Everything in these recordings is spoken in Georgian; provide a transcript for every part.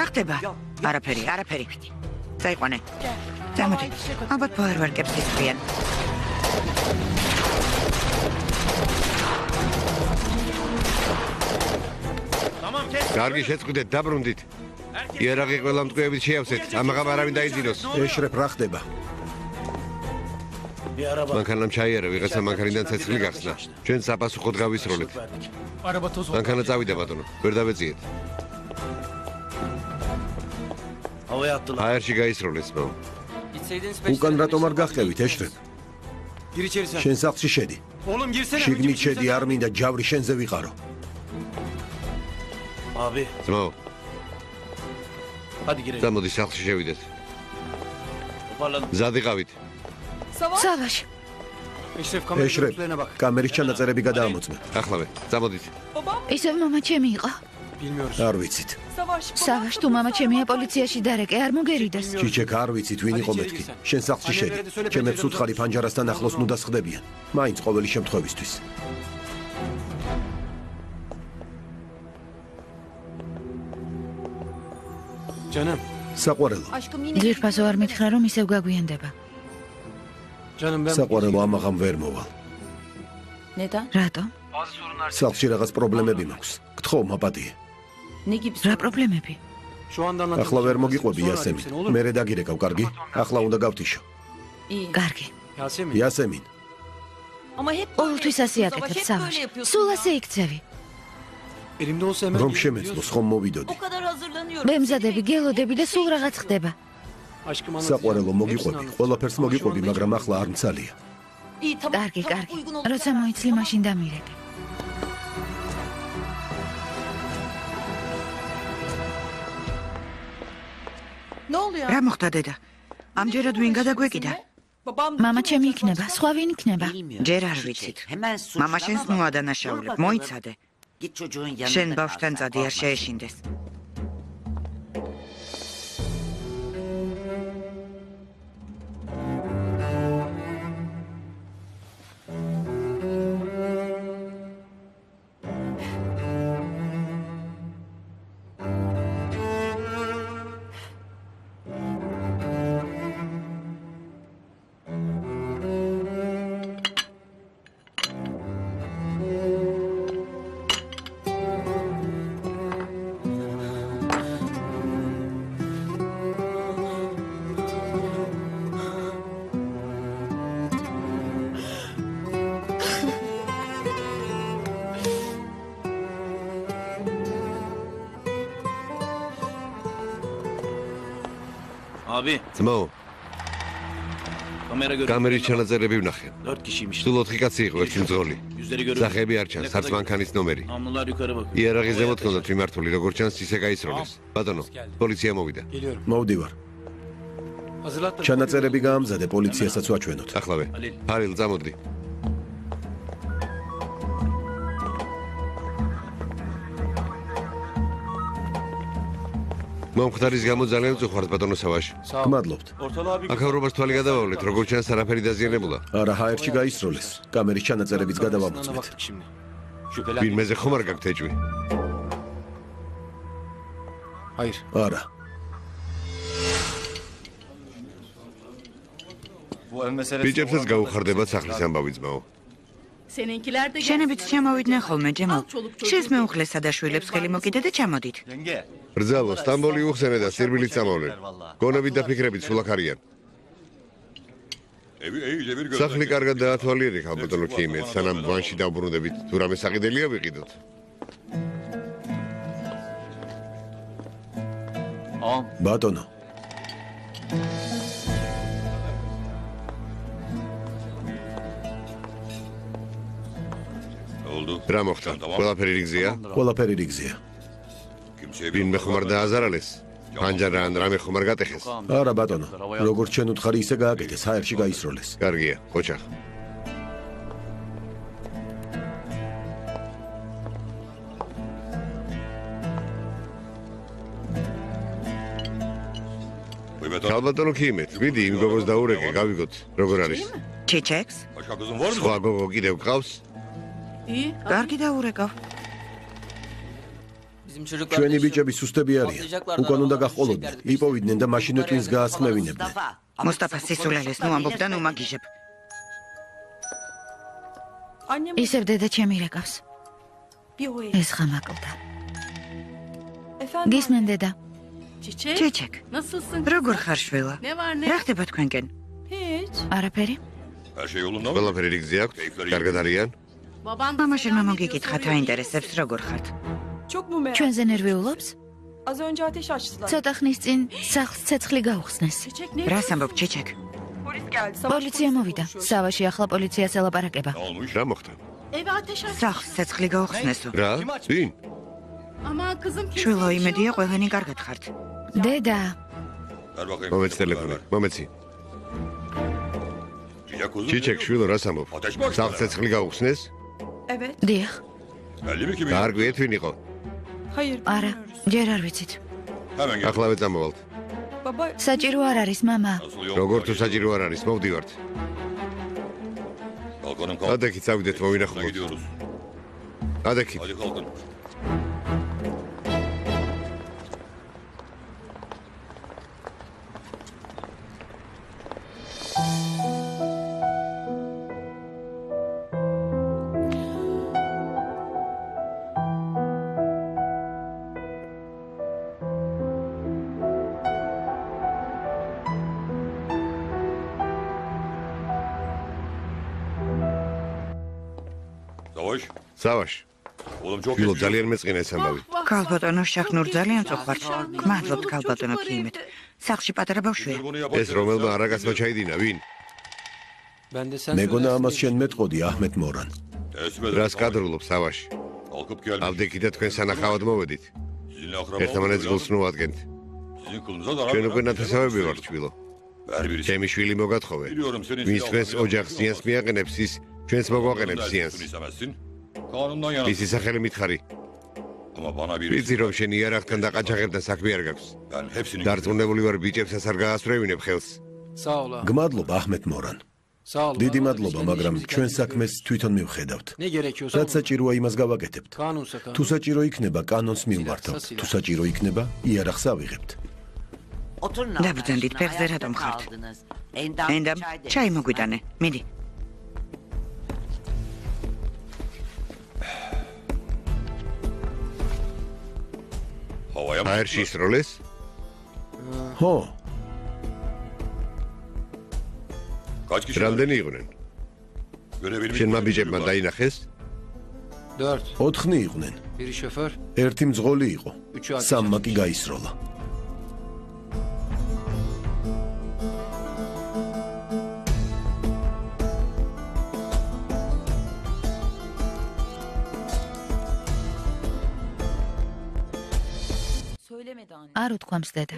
ხდება? არაფერი. წაიყვანე. წამოდი. ალბათ ფოერვერკებს იწვიან. კარგი, შეწყვიტეთ, დაბრუნდით. იარაღი ყველა მტკვიებით შეავსეთ, ამაღამ არავინ დაიძინოს. ეშრებ, რა ხდება? მანქანამ ჩაიარა, ვიღაცა მანქანიდან ცეცხლი გახსნა. ჩვენ საპასუხოდ გავისროლეთ. მანქანა წავიდა, ბატონო, ვერ დავეციეთ. აერში გაისროლეს, მო. უკან რატომ არ გახტევით, ეშრებ? შენ სახლში შედი. შიგნით შედი, არ მინდა ჯავრი შენზე ვიყარო. ძმაო, წამოდი სახლში შევიდეთ. მზად იყავით. სავაში. ეშრებ, კამერის ჩანაწერები გადაამოწმე. ახლავე, წამოდით. ისევ მამა ჩემი იყო. არ ვიცით. სავაშ თუ მამა ჩემია პოლიციაში დარეკე, არ მოგერიდეს. ჩიჩეკ, არ ვიცით ვინ იყო მეთქი. შენ სახლში შედი. ჩემებს უთხარი ფანჯარასთან ახლოს ნუ დასხდებიან. მაინც ყოველი შემთხვევისთვის. ჯანამ, საყვარელო. ძვირფასო არ მითხრა რომ ისევ გაგვიანდება. საყვარელო, ამაღამ ვერ მოვალ. რატო? სახლში რაღაც პრობლემები მაქვს. გთხოვ, მაპატიე. რა პრობლემები? ახლა ვერ მოგიყვები იასემინ. მერე დაგირეკავ, კარგი? ახლა უნდა გავთიშო. კარგი. იასემინ. ყოველთვის ასე აკეთებ სავაშ. სულ ასე იქცევი. რომ შემეცნოს, ხომ მოვიდოდი. მემზადები, გელოდები და სულ რაღაც ხდება. საყვარელო, მოგიყვები. ყველაფერს მოგიყვები, მაგრამ ახლა არ მცალია. კარგი. როცა მოიცლი, მაშინ დამირეკე. რა მოხდა დედა? ამჯერად ვინ გადაგვეკიდა? მამა ჩემი იქნება, სხვა ვინ იქნება? ჯერ არ ვიცით. მამა შენს ნუ ადანაშაულებ, მოიცადე. შენ ბავშვთან წადი, არ შეეშინდეს. ძმაო, კამერის ჩანაწერები ვნახე. სულ 4 კაცი იყო, ერთი მძღოლი. სახეები არ ჩანს, არც მანქანის ნომერი. იარაღი ზემოთ ჰქონდათ მიმართული, როგორც ჩანს, ისე გაისროლეს. ბატონო, პოლიცია მოვიდა. მოვდივარ. ჩანაწერები გაამზადე, პოლიციასაც ვაჩვენოთ. ახლავე. ფარილ, წამოდი. მომხდარის გამო ძალიან წუხართ, ბატონო სავაშ. გმადლობთ. აქაურობას თვალი გადავავლეთ, როგორც ჩანს, არაფერი დაზიანებულა. არა, ჰაერში გაისროლეს. კამერის ჩანაწერებიც გადავამოწმეთ. ვინმეზე ხომ არ გაქვთ ეჭვი? არა. ბიჭებსაც გაუხარდებათ სახლის ამბავი, ძმაო. შენებიც ჩამოვიდნენ ხოლმე, ჯემალ. შენს მეუღლესა და შვილებს ხელი მოკიდე და ჩამოდით. ბრძალო, სტამბოლი უხსენე და სირბილით წამოვლენ. გონებით და ფიქრებით სულ აქ არიან. სახლი კარგად დაათვალიერე, ბატონო ქიმეთ, სანამ ვანში დავბრუნდებით, თუ რამე საყიდელია ვიყიდოთ. ბატონო. რა მოხდა? ყველაფერი რიგზეა? ყველაფერი რიგზეა. ვინმე ხომ არ დააზარალეს? ფანჯარა ან რამე ხომ არ გატეხეს? არა, ბატონო. როგორც ჩვენ უთხარი, ისე გააკეთეს, ჰაერში გაისროლეს. კარგია, ოჩახ. ალბატონო ქიმეთ, ვიდი იმ გოგოს დაურეკე, გავიგოთ, როგორ არის? ჩიჩეკს? სხვა გოგო კიდევ გყავს? კარგი დაურეკავ. ჩვენი ბიჭები სუსტები არიან. უკან უნდა გაჰყოლოდნენ, იპოვიდნენ და მაშინვე twins გაასხმევინებდნენ. მუსტაფა სისულელეს ნუ ამბობდა ნუ მაგიჟებ. ისევ დედა ჩემი რეკავს. ეს ხამაკლდა. გისმენ დედა. ჩეჩეკ. როგორ ხარ შვილა? რა ხდება თქვენკენ? არაფერი? ყველაფერი რიგზე აქვთ? კარგად არიან? მამაშენმა მოგიკითხა აინტერესებს როგორ ხართ? ჩვენზე ნერვიულობს? ცოტა ხნის წინ სახლს ცეცხლი გაუხსნეს. რას ამბობ ჩეჩეკ? პოლიცია მოვიდა. სავაში ახლა პოლიციას ელაპარაკება. რა მოხდა? სახლს ცეცხლი გაუხსნესო. რა? ვინ? შვილო იმედია ყველანი კარგად ხართ. დედა, მომეც ტელეფონი, მომეცი. ჩიჩეკ შვილო რას ამბობ? სახლს ცეცხლი გაუხსნეს? დიახ. გაარგვიეთ ვინ იყო? არა, ჯერ არ ვიცით. ახლავე წამოვალთ. საჭირო არ არის, მამა. როგორ თუ საჭირო არ არის, მოვდივართ. ადექით წავიდეთ მოვინახულოთ. ადექით. სავაშ. შვილო ძალიან მეწყინა ეს ამბავი. ქალბატონო შახნურ ძალიან წოხართ. გმადლობთ ქალბატონო ქიმეთ. სახლში პატარა ბავშვია. ეს რომელმა არაგასმა ჩაიდინა, ვინ? მეგონა ამას შენ მეტყოდი აჰმედ მორან. რას კადრულობ სავაში? ავდექი და თქვენ სანახავად მოვედით. ერთმანეთს გულს ნუ ადგენთ. ჩვენ უკვე ნათესავები ვართ შვილო. ჩემი შვილი მოგათხოვე. ვინც თქვენს ოჯახს ზიანს მიაყენებს ის ჩვენს მოგვაყენებს ზიანს. ისი სახელი მითხარი. ვიცი რომ შენ იარაღთან და ყაჩაღებთან საქმე არ გაქვს. დარწმუნებული ვარ ბიჭებსაც არ გაასწრევინებ ხელს. გმადლობა აჰმედ მორან. დიდი მადლობა, მაგრამ ჩვენ საქმეს თვითონ მივხედავთ. რაც საჭიროა იმას გავაკეთებთ. თუ საჭირო იქნება კანონს მივმართავთ. თუ საჭირო იქნება იარაღს ავიღებთ. დაბრძანდით ფეხზე რატომ ხართ? ენდამ ჩაი მოგვიტანე. მიდი. აერში ისროლეს? ხო. რამდენი იყვნენ? შენმა ბიჭებმა დაინახეს? 4 იყვნენ. ერთი მძღოლი იყო. 3 კი გაისროლა. არ უთქვამს დედა.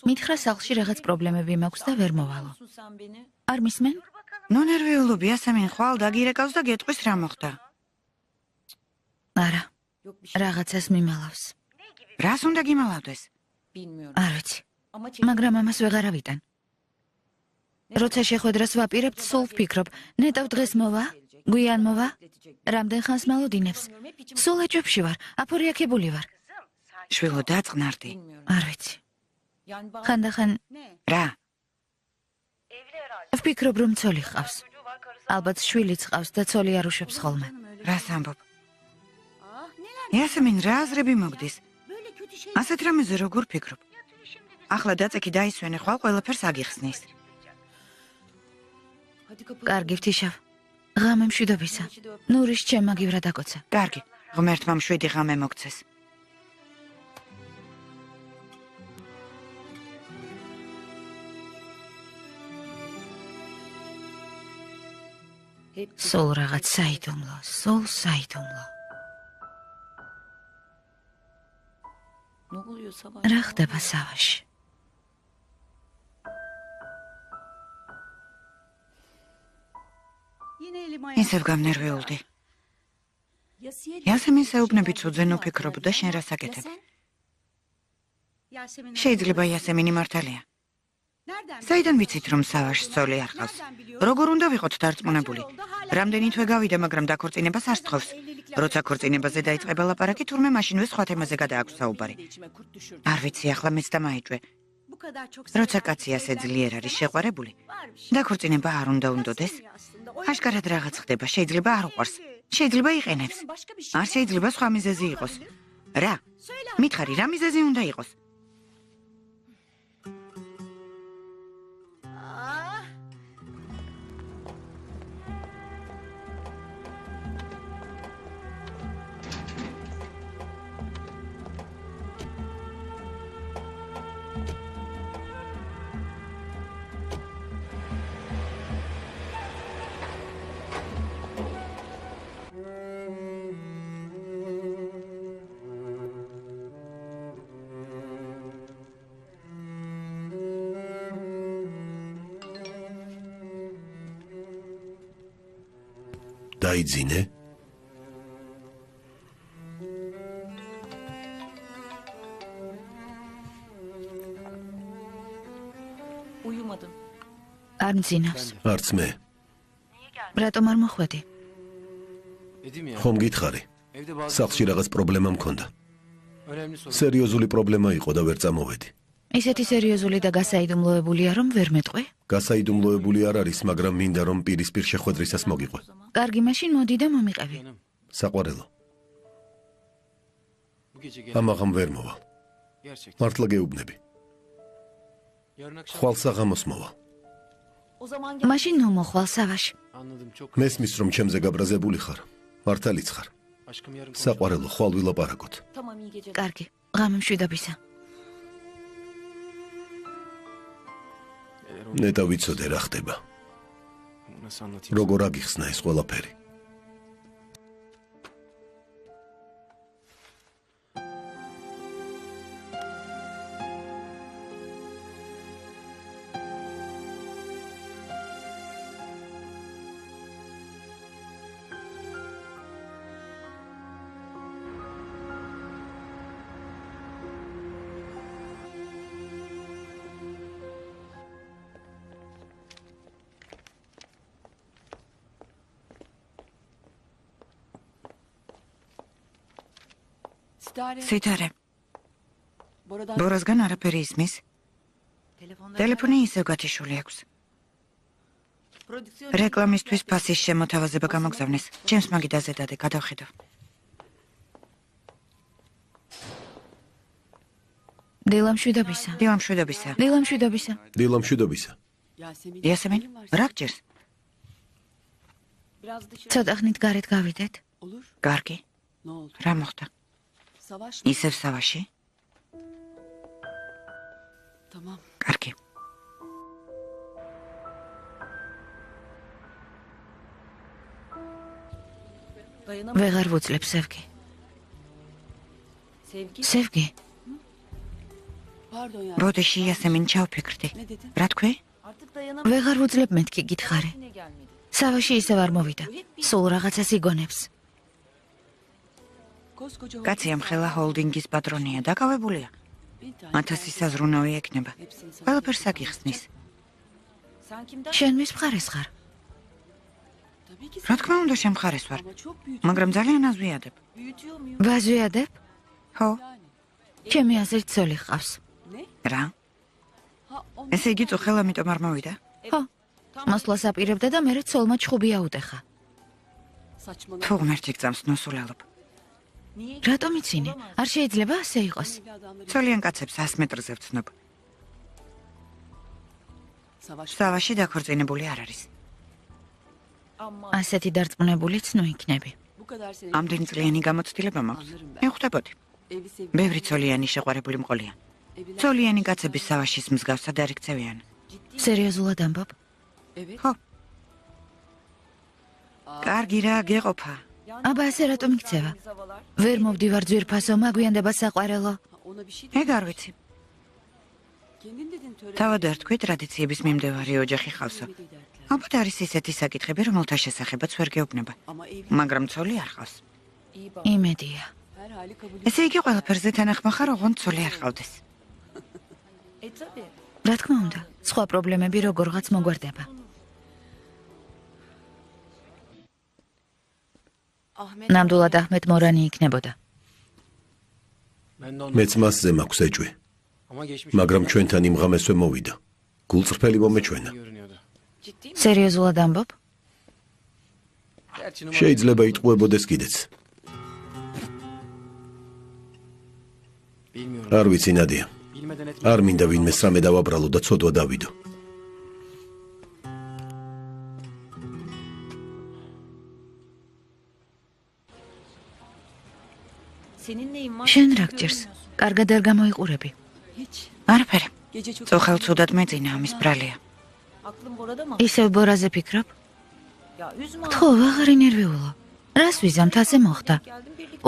მითხრა სახლში რაღაც პრობლემები მაქვს და ვერ მოვალო. არ მისმენ? ნუ ნერვიულობი, ასე მენხვალ დაგირეკავს და გეტყვის რა მოხდა. არა. რაღაცას მიმალავს. რას უნდა გიმალავდეს? არ ვიცი. მაგრამ ამას ვეღარ ავიტან. როცა შეხვედრას ვაპირებთ, სულ ვფიქრობ, ნეტავ დღეს მოვა? გვიან მოვა? რამდენ ხანს მალოდინებს? სულ ეჭვებში ვარ, აფორიაქებული ვარ. შვილო დაწყნარდი. არ ვიცი. ხანდახან რა? ვფიქრობ რომ ცოლი ჰყავს. ალბათ შვილიც ჰყავს და ცოლი არ უშვებს ხოლმე. რას ამბობ? იასემინ რა აზრები მოგდის? ასეთ რამეზე როგორ ფიქრობ? ახლა დაწექი დაისვენე ხვალ ყველაფერს აგიხსნის. კარგი ვთიშავ. ღამე მშვიდობისა. ნურის ჩემ მაგივრა დაკოცა. კარგი. ღმერთმა მშვიდი ღამე მოგცეს. სულ რაღაც საიდუმლო, სულ საიდუმლო. რა ხდება სავაში? ისევ გამნერვიულდი. იასემინ საუბნებით უძენ უფიქრობ და შენ რას აკეთებ? შეიძლება იასემინი მართალია. საიდან ვიცით რომ სავაშს ცოლი არ ყავს? როგორ უნდა ვიყოთ დარწმუნებული? რამდენი თვე გავიდა, მაგრამ დაქორწინებას არ სთხოვს. როცა ქორწინებაზე დაიწყება ლაპარაკი, თურმე მაშინვე სხვა თემაზე გადააქვს საუბარი. არ ვიცი, ახლა მეც დამაიჭვე. როცა კაცი ასე ძლიერ არის შეყვარებული, დაქორწინება არ უნდა უნდოდეს. აშკარად რაღაც ხდება, შეიძლება არ უყვარს, შეიძლება იყენებს. არ შეიძლება სხვა მიზეზი იყოს. რა? მითხარი, რა მიზეზი უნდა იყოს? დაიძინე? Uyumadım. არ მძინავს. არც მე. რატომ არ მოხვედი? ხომ გითხარი? სახლში რაღაც პრობლემა მქონდა. სერიოზული პრობლემა იყო და ვერ წამოვედი. ისეთი სერიოზული და გასაიდუმლოებულია, რომ ვერ მეტყვი? გასაიდუმლოებული არ არის, მაგრამ მინდა რომ პირისპირ შეხვედრისას მოგიყვე. კარგი, მაშინ მოდი და მომიყევი. საყვარელო. ამაღამ ვერ მოვალ. მართლა გეუბნები. ხვალ საღამოს მოვალ. მაშინ ნუ მოხვალ სავაში. მესმის რომ ჩემზე გაბრაზებული ხარ. მართალიც ხარ. საყვარელო, ხვალ ვილაპარაკოთ. Tamam iyi geceler. კარგი, ღამე მშვიდობისა. ნეტა ვიცოდე რა ხდება. როგორ აგიხსნა ეს ყველაფერი? სიტარე. ბორასგან არაფერი ისმის. ტელეფონი ისევ გათიშული აქვს. რეკლამისთვის ფასის შემოთავაზება გამოგზავნეს. ჩემს მაგიდაზე დადე, გადავხედავ. დილამშვიდობისა. დილამშვიდობისა. დილამშვიდობისა. დილამშვიდობისა. იასემინ, რა გჭირს? ცოტა ხნით გარეთ გავიდეთ. კარგი. რა მოხდა? ისევ სავაში? კარგი. ვეღარ ვუძლებ სევგი. სევგი, ბოდიში იასემინ ჩავფიქრდი. რა თქვი? ვეღარ ვუძლებ მეთქი გითხარი. სავაში ისევ არ მოვიდა. სულ რაღაცას იგონებს. კაცი ამ ხელა ჰოლდინგის პატრონია, დაკავებულია. 1000 საზრუნავი ექნება. ყველაფერს აგიხსნის. შენ მის მხარეს ხარ. რა თქმა უნდა შემხარეს ვარ, მაგრამ ძალიან აზვიადებ. ვაზვიადებ? ხო, ჩემი აზრით ცოლი ჰყავს. რა? ესე იგი წუხელ ამიტომ არ მოვიდა? ხო. მოსვლას აპირებდა და მერე ცოლმა ჩხუბი აუტეხა. თუ ღმერთი გწამს ნოსულელობ. რატომ იცინი? არ შეიძლება ასე იყოს. ცოლიან კაცებს 100 მეტრზე ვცნობ. სავაში დაქორწინებული არ არის. ასეთი დარწმუნებულიც ნუ იქნები. ამდენი წლიანი გამოცდილება მაქვს. მივხვდებოდი. ბევრი ცოლიანი შეყვარებული მყოლია. ცოლიანი კაცების სავაშის მსგავსად არ იქცევიან. სერიოზულად ამბობ? ხო. კარგი რა, გეყოფა. აბა ასე რატომ იქცევა? ვერ მოვდივარ ძვირფასო, მაგვიანდება საყვარელო. ეგ არ ვიცი. თავად არ თქვი ტრადიციების მიმდევარი ოჯახი ხავსო. ალბათ არის ისეთი საკითხები, რომელთა შესახებაც ვერ გეუბნება. მაგრამ ცოლი არ ხავს. იმედია. ესე იგი ყველაფერზე თანახმა ხარ, ოღონდ ცოლი არ ხავდეს. რა თქმა უნდა, სხვა პრობლემები როგორღაც მოგვარდება. ნამდვილად აჰმედ მორანი იქნებოდა. მეც მასზე მაქვს ეჭვი. მაგრამ ჩვენთან იმ ღამესვე მოვიდა. გულწრფელი მომეჩვენა. სერიოზულად ამბობ? შეიძლება იტყუებოდეს კიდეც. არ ვიცი ნადია. არ მინდა ვინმე სრამე დავაბრალო და ცოდვა დავიდო. შენ რა გჭირს? კარგად არ გამოიყურები. არაფერი. წოხელ ცუდად მეძინა ამის ბრალია. ისევ ბორაზე ფიქრობ? ხო, აღარ ინერვიულო. რას ვიზამთ, ასე მოხდა.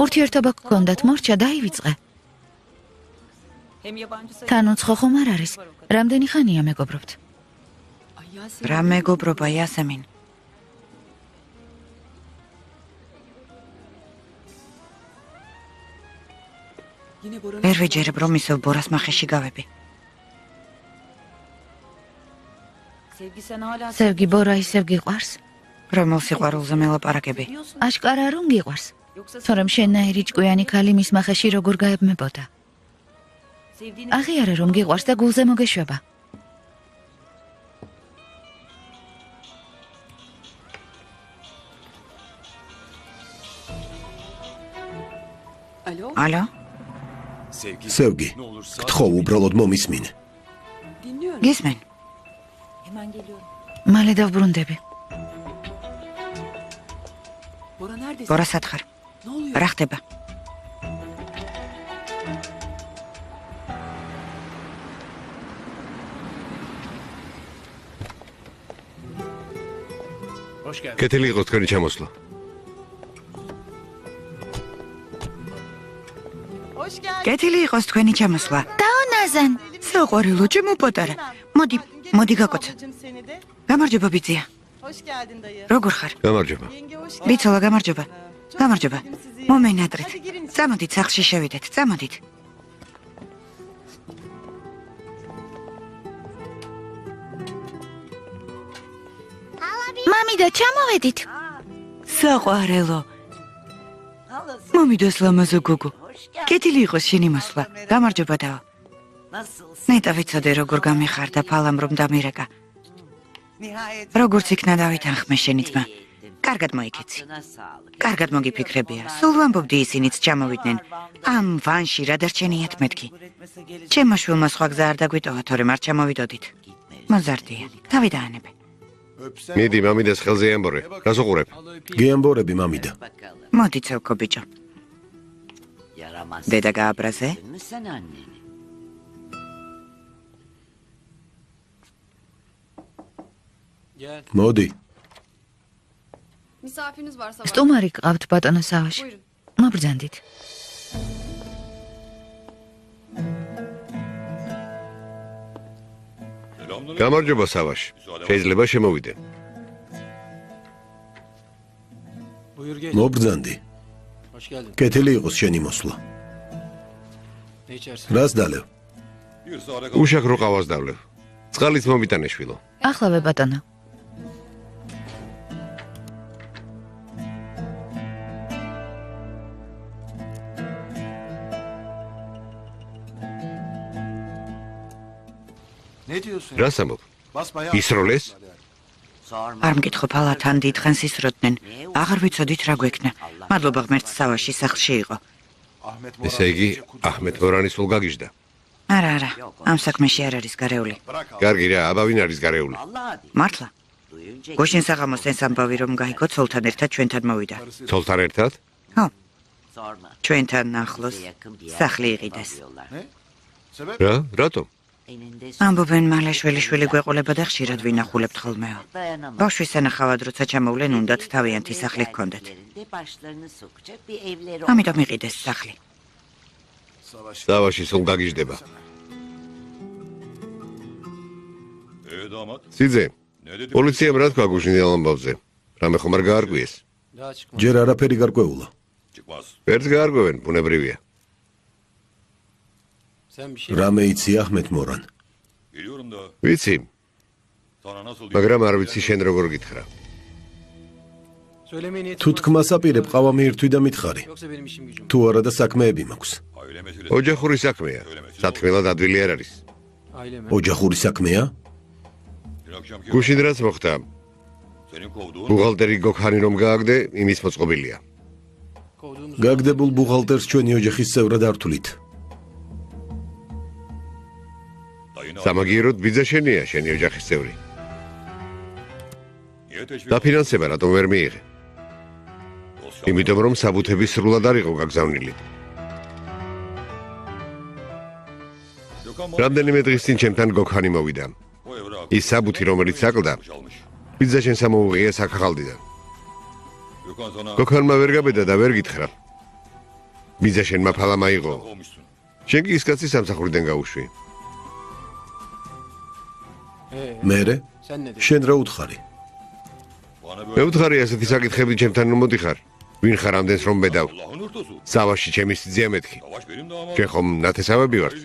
ურთიერთობა გქონდათ, მორჩა დაივიწყე. თან უცხო ხომ არ არის? რამდენი ხანია მეგობრობთ? რა მეგობრობა, იასემინ? ვერ ვეჯერებ, რომ ისევ ბორას მახეში გავები. სევგი ბორა ისევ გიყვარს? რომელ სიყვარულზე მელაპარაკები? აშკარა რომ გიყვარს. თორემ შენნაირი ჭკვიანი ქალი მის მახეში როგორ გაებმებოდა? აღიარე რომ გიყვარს და გულზე მოგეშვება. ალო? სევგი, გთხოვ უბრალოდ მომისმინე. გისმენ? მალე დავბრუნდები. ბორა სათხარ. რა ხდება? კეთილი იყოს თქვენი ჩამოსვლა. კეთილი იყოს თქვენი ჩამოსვლა. დაონაზან. საყვარელო, ჩემო პატარა. მოდი გაკოცა. გამარჯობა ბიძია. როგორ ხარ? გამარჯობა. ბიცოლა, გამარჯობა. გამარჯობა. მომენატრეთ. წამოდით სახლში შევიდეთ. წამოდით. მამიდა, ჩამოვედით. საყვარელო. მომიდოს ლამაზო გოგო. კეთილი იყოს შენი მოსვლა. გამარჯობა დაო. ნეტა ვიცოდე როგორ გამიხარდა ფალამ რომ დამირეკა. როგორც იქნა დავითანხმე შენი ძმა. კარგად მოიქეცი. კარგად მოგიფიქრებია. სულ ვამბობდი ისინიც ჩამოვიდნენ. ამ ვანში რა დარჩენიათ მეთქი. ჩემო შვილმა სხვა გზა არ დაგვიტოვა, თორემ არ ჩამოვიდოდით. მოზარდია. დავიდაანებ. მიდი, მამიდას ხელზე ამბორე. რას უყურებ? გეამბორები მამიდა. მოდი ცელკო ბიჭო. დედა გააბრაზე? მოდი. სტუმარი გყავთ ბატონო სავაში. მობრძანდით. გამარჯობა სავაში. შეიძლება შემოვიდე. მობრძანდი. კეთილი იყოს შენი მოსვლა. რას დალევ? უშაქ რო ყავას დავლევ. წყალიც მომიტანე შვილო. ახლავე ბატონო. რას ამბობ? ისროლეს? არ მკითხო ფალათან დიდხანს ისროდნენ. აღარ ვიცოდით რა გვექნა. მადლობა ღმერთს სავაში სახლში იყო. ესე იგი, აჰმედ მორანი სულ გაგიჟდა. არა, ამ საქმეში არ არის გარეული. კარგი რა, აბა ვინ არის გარეული? მართლა? გუშინ საღამოს ეს ამბავი რომ გაიგო ცოლთან ერთად ჩვენთან მოვიდა. ცოლთან ერთად? ხო. ჩვენთან ახლოს სახლი იყიდეს. რა? რატომ? ამბობენ მალე შველი გვეყოლება და ხშირად ვინახულებთ ხოლმეო. ბავშვის სანახავად როცა ჩამოვლენ უნდათ თავიანთი სახლი გქონდეთ. ამიტომ იყიდეს სახლი. სავაში სულ გაგიჟდება. სიძე, პოლიციამ რა თქვა გუშინდელ ამბავზე? რამე ხომ არ გაარკვიეს? ჯერ არაფერი გარკვეულა. ვერც გაარკვევენ, ბუნებრივია. რამე იცი აჰმედ მორან? ვიცი. მაგრამ არ ვიცი შენ როგორ გითხრა. თუ თქმას აპირებ, ყავა მიირთვი და მითხარი. თუ არა და საქმეები მაქვს. ოჯახური საქმეა. სათქმელად ადვილი არ არის. ოჯახური საქმეა? გუშინ რაც მოხდა? ბუღალტერი გოქანი რომ გააგდე, იმის მოწყობილია. გაგდებულ ბუღალტერს ჩვენი ოჯახის წევრად არ თვლით. სამაგიეროდ ბიძა შენია, შენი ოჯახის წევრი. დაფინანსება რატომ ვერ მიიღე? იმიტომ რომ საბუთები სრულად არ იყო გაგზავნილი. რამდენიმე დღის წინ ჩემთან გოქანი მოვიდა. ის საბუთი რომელიც აკლდა, ბიძა შენს ამოუღია საქაღალდიდან. გოქანმა ვერ გაბედა და ვერ გითხრა. ბიძა შენ მაფალა მაიღო. შენ კი ის კაცის სამსახურიდან გაუშვი. მერე? შენ რა უთხარი? მე ვთხარი ასეთი საკითხები ჩემთან რომ მოდიხარ. ვინ ხარ ამდენს რომ მედავ? სავაში ჩემი სიძია მეთქი. შენ ხომ ნათესავები ვართ?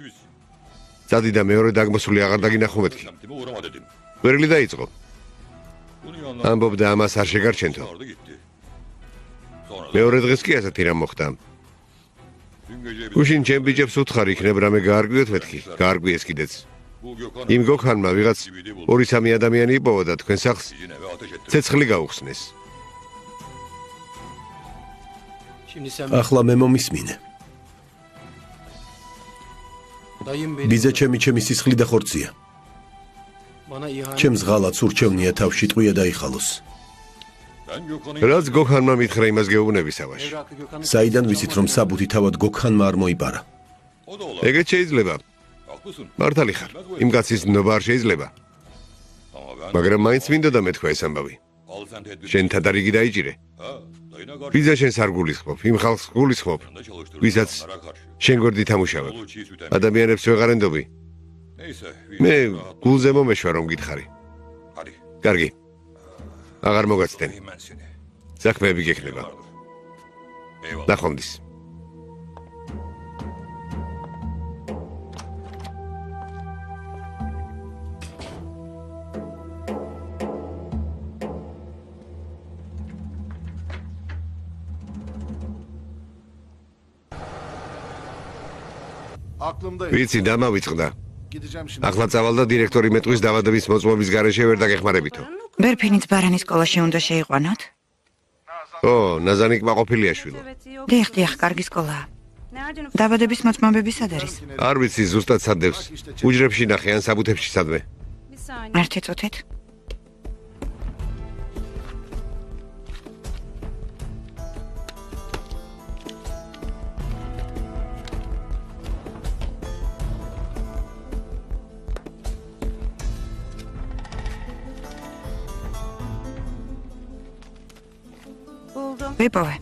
წადი და მეორე დაგმოსული აღარ დაგინახო მეთქი. ვერილი დაიწყო. ამბობდა ამას არ შეგარჩენთო. მეორე დღეს კი ასეთი რამ მოხდა. გუშინ ჩემ ბიჭებს ვთხარი იქნებ რამე გაარკვიოთ მეთქი. გაარკვიეს კიდეც. იმ გოქანმა ვიღაც 2-3 ადამიანი იპოვა და თქვენ სახლს ცეცხლი გაუხსნეს. ახლა მე მომისმინე. ბიძა ჩემი სისხლი და ხორცია. ჩემს ღალატს ურჩევნია თავში ტყვია დაიხალოს. რაც გოქანმა მითხრა იმას გეუბნები სავაში. საიდან ვიცით რომ საბუთი თავად გოქანმა არ მოიპარა? ეგეც შეიძლება. მართალი ხარ. იმ კაცის ნობა არ შეიძლება. მაგრამ მაინც მინდოდა მეთქვა ეს ამბავი. შენ თადარიგი დაიჭირე. ბიძა შენს არ გულისხმობ, იმ ხალხს გულისხმობ, ვისაც შენ გორდი თამუშავებ. ადამიანებს ვეღარ ენდობი. მე გულზე მომეშვა რომ გითხარი. კარგი. აღარ მოგაცდენ. საქმეები გექნება. ნახვამდის. ვიცი დამავიწყდა. ახლა წავალ და დირექტორი მეტყვის დავადების მოწმობის გარეშე ვერ დაგეხმარებითო. ბერფინიც ბარანის სკოლაში უნდა შეიყვანოთ? ო, ნაზანი კმაყოფილია შვილო. დიახ, კარგი სკოლაა. დავადების მოწმობები სად არის? არ ვიცი ზუსტად სადევს. უჯრებში ნახე ან საბუთებში სადმე. არ შეწოთეთ? ვიპოვე.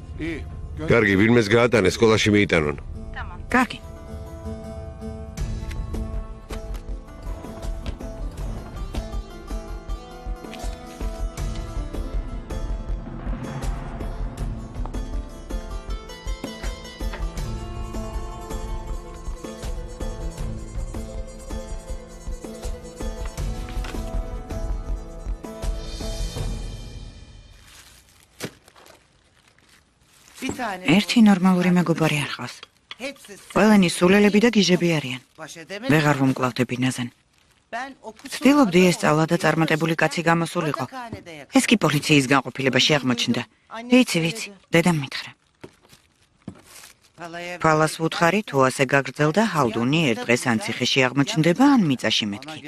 კარგი, ვინმეს გაატანე სკოლაში მიიტანონ. კარგი. ერთი ნორმალური მეგობარი არ ხავს. ყველანი სულელები და გიჟები არიან. ვეღარ ვუმკლავდები ნაზან. ვცდილობდი ესწავლა და წარმატებული კაცი გამოსულიყო. ეს კი პოლიციის განყოფილებაში აღმოჩნდა. ვიცი, დედამ მითხრა. ფალას ვუთხარი, თუ ასე გაგრძელდა, ჰალდუნი ერთ დღეს ან ციხეში აღმოჩნდება, ან მიწაში მეთქი.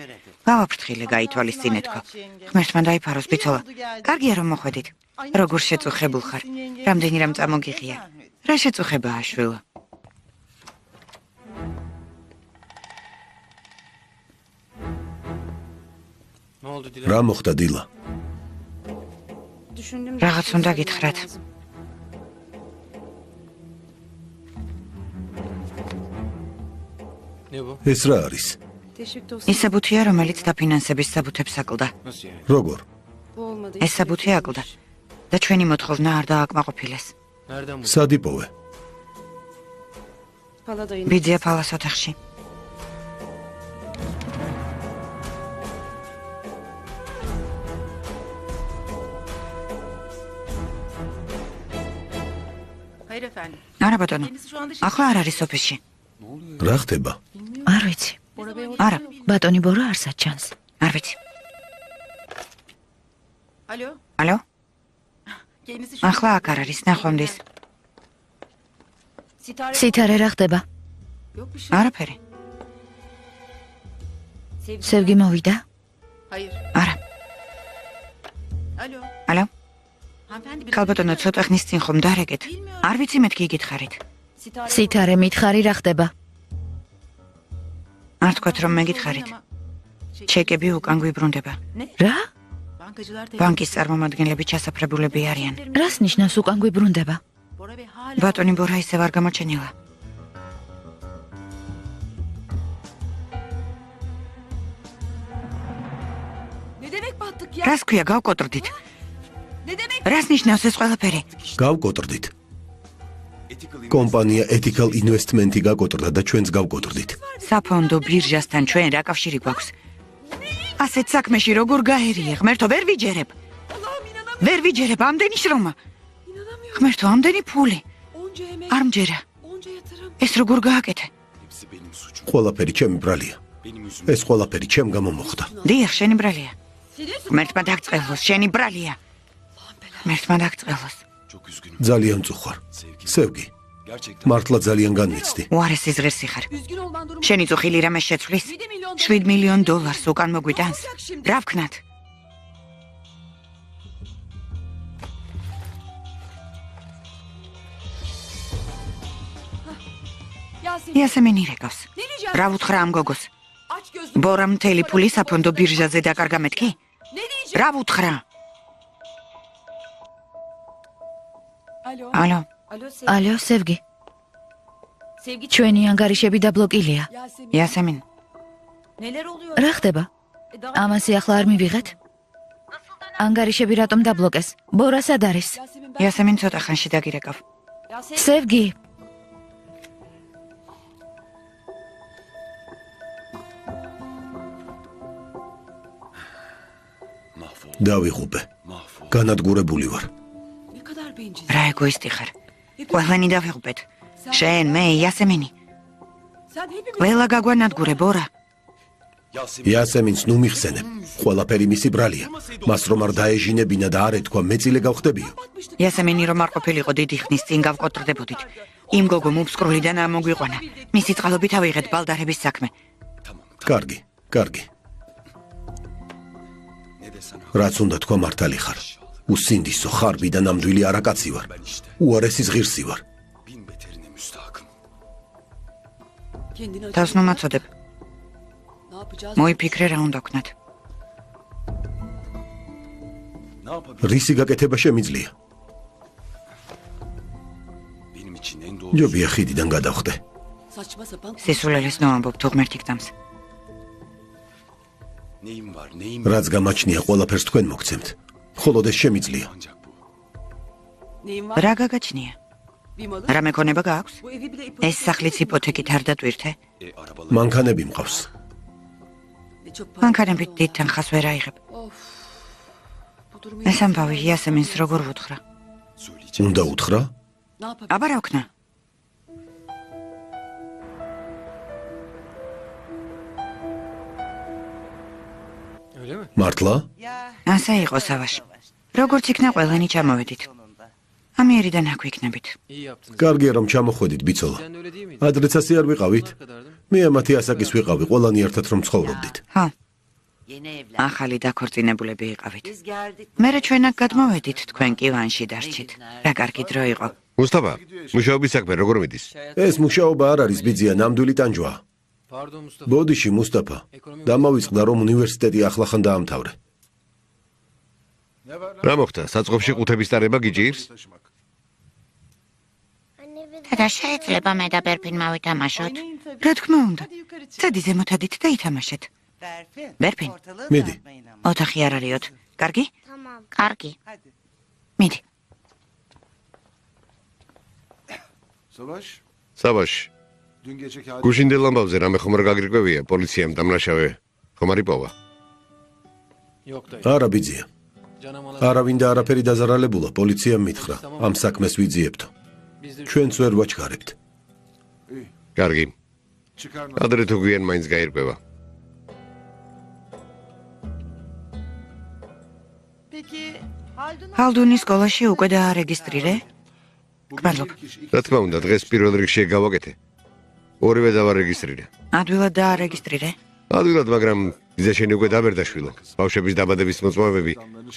გავაფრთხილე, გაითვალისწინეთქო. ღმერთმა დაიფაროს, ბიცოლა. კარგია რომ მოხვედით. როგორ შეწუხებულ ხარ? რამდენი რამ წამოგიღია? რა შეწუხებაა, შვილო? რა მოხდა დილა? რაღაც უნდა გითხრათ. ეს რა არის? ის საბუთია, რომელიც დაფინანსების საბუთებს აკლდა. როგორ? ეს საბუთი აკლდა და ჩვენი მოთხოვნა არ დააკმაყოფილეს. სად იპოვე? ბიძია ფალას ოთახში. არა ბატონო. ახლა არ არის ოფისში. რა ხდება? არ ვიცი. არა, ბატონი ბორა არსად ჩანს. არ ვიცი. ალო? ახლა აქ არ არის, ნახვამდის. სითარე რა ხდება? არაფერი. სევგი მოვიდა? არა. ალო? ქალბატონო, ცოტა ხნის წინ ხომ დარეგეთ? არ ვიცი მეთქი იგითხარით. სითარე მითხარი რა ხდება? არ თქვათ რომ მეგითხარით. ჩეკები უკან გვიბრუნდება. რა? ბანკის წარმომადგენლები ჩასაფრებულები არიან. რას ნიშნავს უკან გვიბრუნდება? ბატონი ბორა ისევ არ გამოჩენილა. რას ქვია გავკოტრდით? რას ნიშნავს ეს ყველაფერი? გავკოტრდით. კომპანია Ethical Investment-ი გაკოტრდა და ჩვენც გავკოტრდით. საფონდო ბირჟასთან ჩვენ რა კავშირი გვაქვს? ასეთ საქმეში როგორ გაერიე? ღმერთო, ვერ ვიჯერებ. ვერ ვიჯერებ ამდენი შრომა. ღმერთო, ამდენი ფული. არ მჯერა. ეს როგორ გააკეთე? ყველაფერი ჩემი ბრალია. ეს ყველაფერი ჩემ გამო მოხდა. დიახ, შენი ბრალია. ღმერთმა დაგწყელოს, შენი ბრალია. ღმერთმა დაგწყელოს. ძალიან წუხარ. სევგი. მართლა ძალიან განვიცდი. უარესი ზღერსი ხარ. შენი წუხილი რამე შეცვლის? $7 მილიონ უკან მოგვიტანს. რა ვქნათ? იასემინი რეკავს. რა ვუთხრა ამ გოგოს? ბორა მთელი ფული საფონდო ბირჟაზე დაკარგა მეთქი? რა ვუთხრა? ალო? ალო, სევგი. ჩვენი ანგარიშები დაბლოკილია. იასემინ. რა ხდება? ამასი ახლა არ მივიღეთ? ანგარიშები რატომ დაბლოკეს? ბორა სად არის? იასემინ ცოტა ხანში დაგირეკავ. სევგი. დავიღუპე. განადგურებული ვარ. რა ეგოისტი ხარ? ყველანი დავიღუპეთ. შენ, მე, იასემინი. ყველა გაგვანადგურე, ბორა. იასემინს ნუ მიხსენებ. ყველაფერი მისი ბრალია. მას რომ არ დაეჟინებინა და არ ეთქვა, მეწილე გავხდებიო. იასემინი რომ არ ყოფილიყო დიდი ხნის წინ გავკოტრდებოდით. იმ გოგო მუფსკრულიდან ამოგვიყვანა. მისი წყალობით ავიღეთ ბალდარების საქმე. კარგი, კარგი. რაც უნდა თქვა მართალი ხარ. უსინდისო ხარბი და ნამდვილი არაკაცი ვარ. უარესი ზღირსი ვარ. თავს მომაწოდებ. მოიფიქრე რა უნდა ვქნათ. რისი გაკეთება შემიძლია? ჯობია ხიდიდან გადავხდე. სისულელეს ნოამბობ თუ ღმერთი გდამს. რაც გამაჩნია ყველაფერს თქვენ მოგცემთ. ხოლოდ ეს შემიძლია. რა გაგაჩნია? რა მეკონება გააქვს? ეს სახლიც იპოთეკით არ დატვირთე? მანქანები მყავს. მანქანებით დიდ თანხას ვერ აიღებ. ეს ამბავი იასემინს როგორ ვუთხრა? უნდა უთხრა? აბა რა ვქნა? მართლა? ასე იყო სავაშ. როგორც იქნა ყველანი ჩამოვედით. ამიერიდან აქ ვიქნებით. კარგია რომ ჩამოხვედით ბიცოლა. ადრეც ასე არ ვიყავით? მე ამათი ასაკის ვიყავი, ყველანი ერთად რომ ცხოვრობდით. ხო. ახალი დაქორწინებულები იყავით. მერე ჩვენ აქ გადმოვედით, თქვენ კი ვანში დარჩით. რა კარგი დრო იყო. მუსტაფა, მუშაობის საქმე როგორ მიდის? ეს მუშაობა არ არის ბიძია, ნამდვილი ტანჯვაა. ბოდიში მუსტაფა, დამავიწყდა რომ უნივერსიტეტი ახლახან დაამთავრე. რა მოხდა? საწყობში ყუთების ტარება გიჭირს? და შეიძლება მე და ბერფინმა ვითამაშოთ? რა თქმა უნდა. წადი ზემოთადით და ითამაშეთ. ბერფინ, მიდი. ოთახი არ არისოთ. კარგი? კარგი. მიდი. საბაშ. გუშინდელ ამბავზე რამე ხომ არ გაგირკვევია პოლიციამ დამნაშავე ხომ არ იპოვა? არა ბიძია. არავინ და არაფერი დაზარალებულა, პოლიციამ მითხრა, ამ საქმეს ვიძიებთო. ჩვენც ვერ ვაჩქარებთ. კარგი. ადრე თუ გვიან მაინც გაირკვევა. ჰალდუნის სკოლაში უკვე დაარეგისტრირე? გმადლობ. რა თქმა უნდა, დღეს პირველ რიგში გავაკეთე. ორივე დავარეგისტრირე. ადვილად დაარეგისტრირე? ადვილად, მაგრამ იზა შენი უკვე დაბერდაშვილო. ბავშვების დაბადების მოწმობები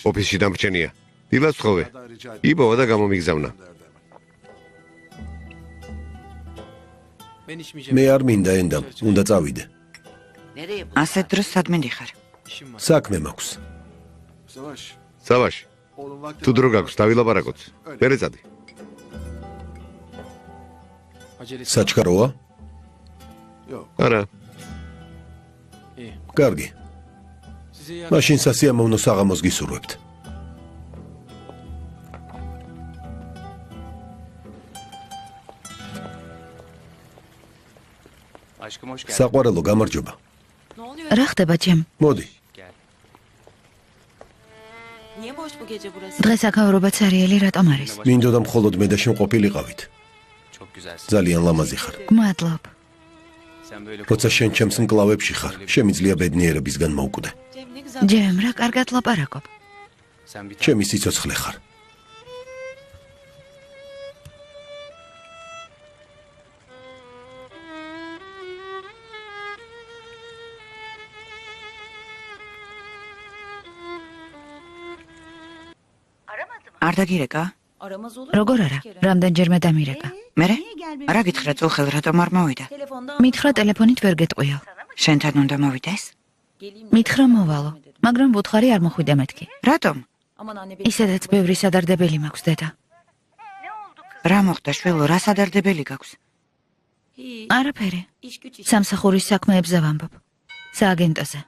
ოფისში დამრჩენია. დილას ვთხოვე. იბოვა და გამომიგზავნა. მე არ მინდა ენდამ, უნდა წავიდე. ასეთ დროს სადმე დიხარ? საქმე მაქვს. სავაში. თუ დრო გაქვს, დავილაპარაკოთ. მერე წადი. საჩქაროა? არა. კარგი. მაშინ სასიამოვნო საღამოს გისურვებთ. საყვარელო, გამარჯობა. რა ხდება ჩემ? მოდი. დღეს აქავრობა ცარიელი რატომ არის? მინდოდა მხოლოდ მე და შენ ყოფილიყავით. ძალიან ლამაზი ხარ. გმადლობ. როცა შენ ჩემს მკლავებში ხარ, შემიძლია ბედნიერებისგან მოვკვდე. ჯემ, რა კარგად ლაპარაკობ. ჩემი სიცოცხლე ხარ. არ დაგირეკა? როგორ არა? რამდენჯერმე დამირეკა. მერე? რა გითხრა წუხელ რატომ არ მოვიდა? მითხრა ტელეფონით ვერ გეტყვიო. შენთან უნდა მოვიდეს? მითხრა მოვალო, მაგრამ ვუთხარი არ მოხვიდე მეთქი. რატომ? ისედაც ბევრი სადარდებელი მაქვს დედა. რა მოხდა შვილო, რა სადარდებელი გაქვს? არაფერი. სამსახურის საქმეებზე ვამბობ. სააგენტოზე.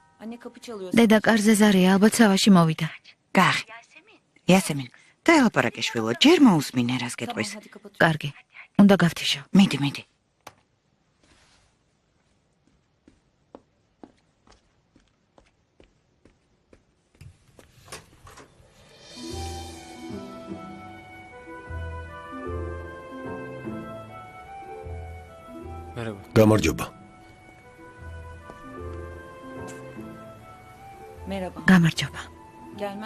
დედა კარზე ზარია, ალბათ სავაში მოვიდა. გახი. იასემინ, დაელაპარაკე შვილო, ჯერ მოусმინე რას გეტყვის. კარგი. უნდა გავთიშო. მიდი. გამარჯობა. გამარჯობა.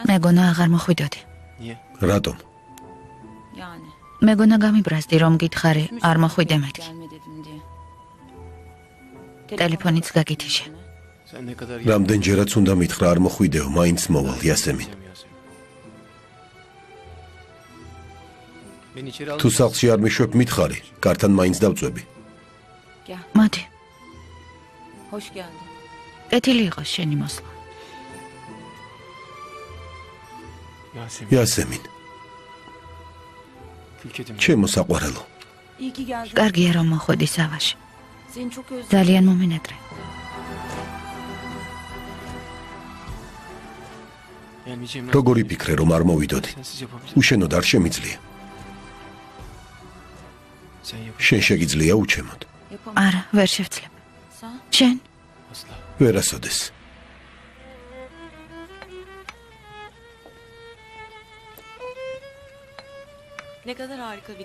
მეგონა აღარ მოხვიდოდი. რატომ? მეგონა გამიბრაზდი რომ გითხარი, არ მოხვიდე მეთქი. ტელეფონიც გაგითიშე. რამდენჯერაც უნდა მითხრა არ მოხვიდეო, მაინც მოვალ, იასემინ. თუ სახლში არ მიშვებ მითხარი, კართან მაინც დავწვევი. მოდი. კეთილი იყოს შენი მოსვლა. იასემინ. ჩემო საყვარელო. კარგია რომ მოხვედი სავაში. ძალიან მომინადრე. როგორი ფიქრე რომ არ მოვიდოდი? უშენოდ არ შემიძლია. შენ შეგიძლია უჩემოდ. არა, ვერ შევძლებ. შენ? ვერასოდეს.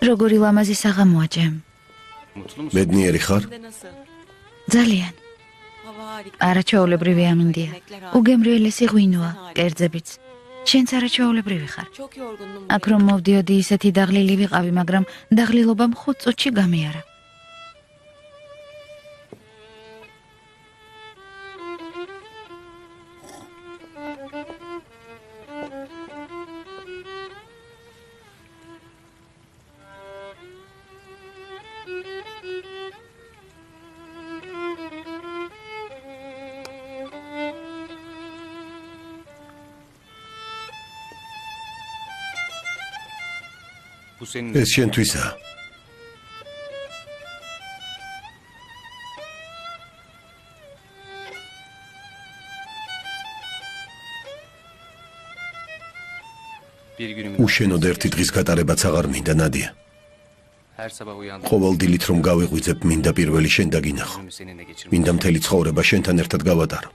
როგორი ლამაზი საღამოა ჯემ. ბედნიერი ხარ? ძალიან. არაჩვეულებრივი ამინდია. უგემრიელესი ღვინოა, კერძებიც. შენც არაჩვეულებრივი ხარ. აქ რომ მოვდიოდი ისეთი დაღლილი ვიყავი, მაგრამ დაღლილობამ 5 წუთში გამიარა. ეს შენთვისაა. უშენოდ ერთი დღის გატარებაც აღარ მინდა, ნადია. ყოველ დილით რომ გავიღვიძებ, მინდა პირველი შენ დაგინახო. მინდა მთელი ცხოვრება შენთან ერთად გავატარო.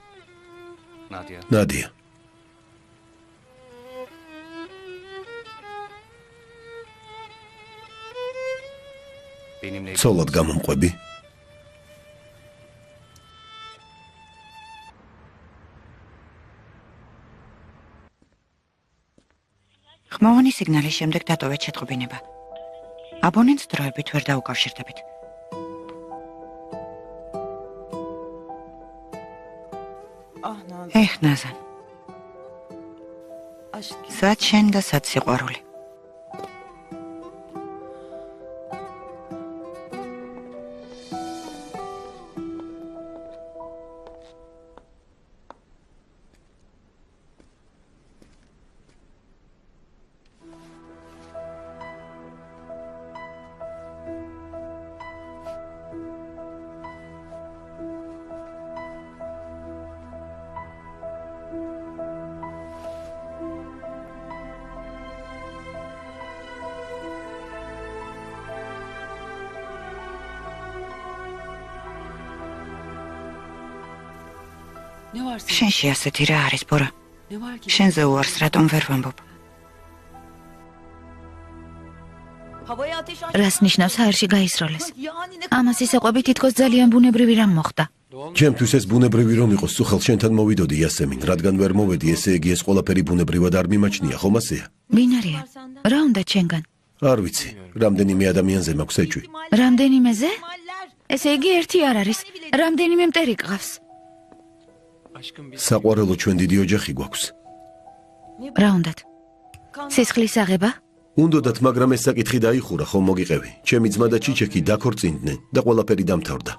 ნადია. ცოლად გამომყვები? ხმოვანი სიგნალის შემდეგ დატოვეთ შეტყობინება. აბონენტს დროებით ვერ დაუკავშირდებით. ეხ, ნაზან. სად შენ და სად სიყვარული? შენში ასეთი რა არის, ბორა? შენზე უარს რატომ ვერ ვამბობ? რას ნიშნავს აერში გაისროლეს? ამას ისაყვები თითქოს ძალიან ბუნებრივი რამ მოხდა. ჩემთვის ეს ბუნებრივი რომ იყოს, სულ შენთან მოვიდოდი იასემინ, რადგან ვერ მოვედი, ესე იგი ეს ყველაფერი ბუნებრივად არ მიმაჩნია, ხომ ასეა? ბინარია. რა უნდა ჩემგან? არ ვიცი, რამდენიმე ადამიანზე მაქვს ეჭვი. რამდენიმეზე? ესე იგი ერთი არ არის, რამდენიმე მტერი გყავს. საყვარელო ჩვენ დიდი ოჯახი გვაქვს. რა უნდათ? სისხლის აღება? უნდათ, მაგრამ ეს საკითხი დაიხურა, ხომ მოგიყევი? ჩემი ძმა და ჩიჩექი დაქორწინდნენ და ყველაფერი დამთავრდა.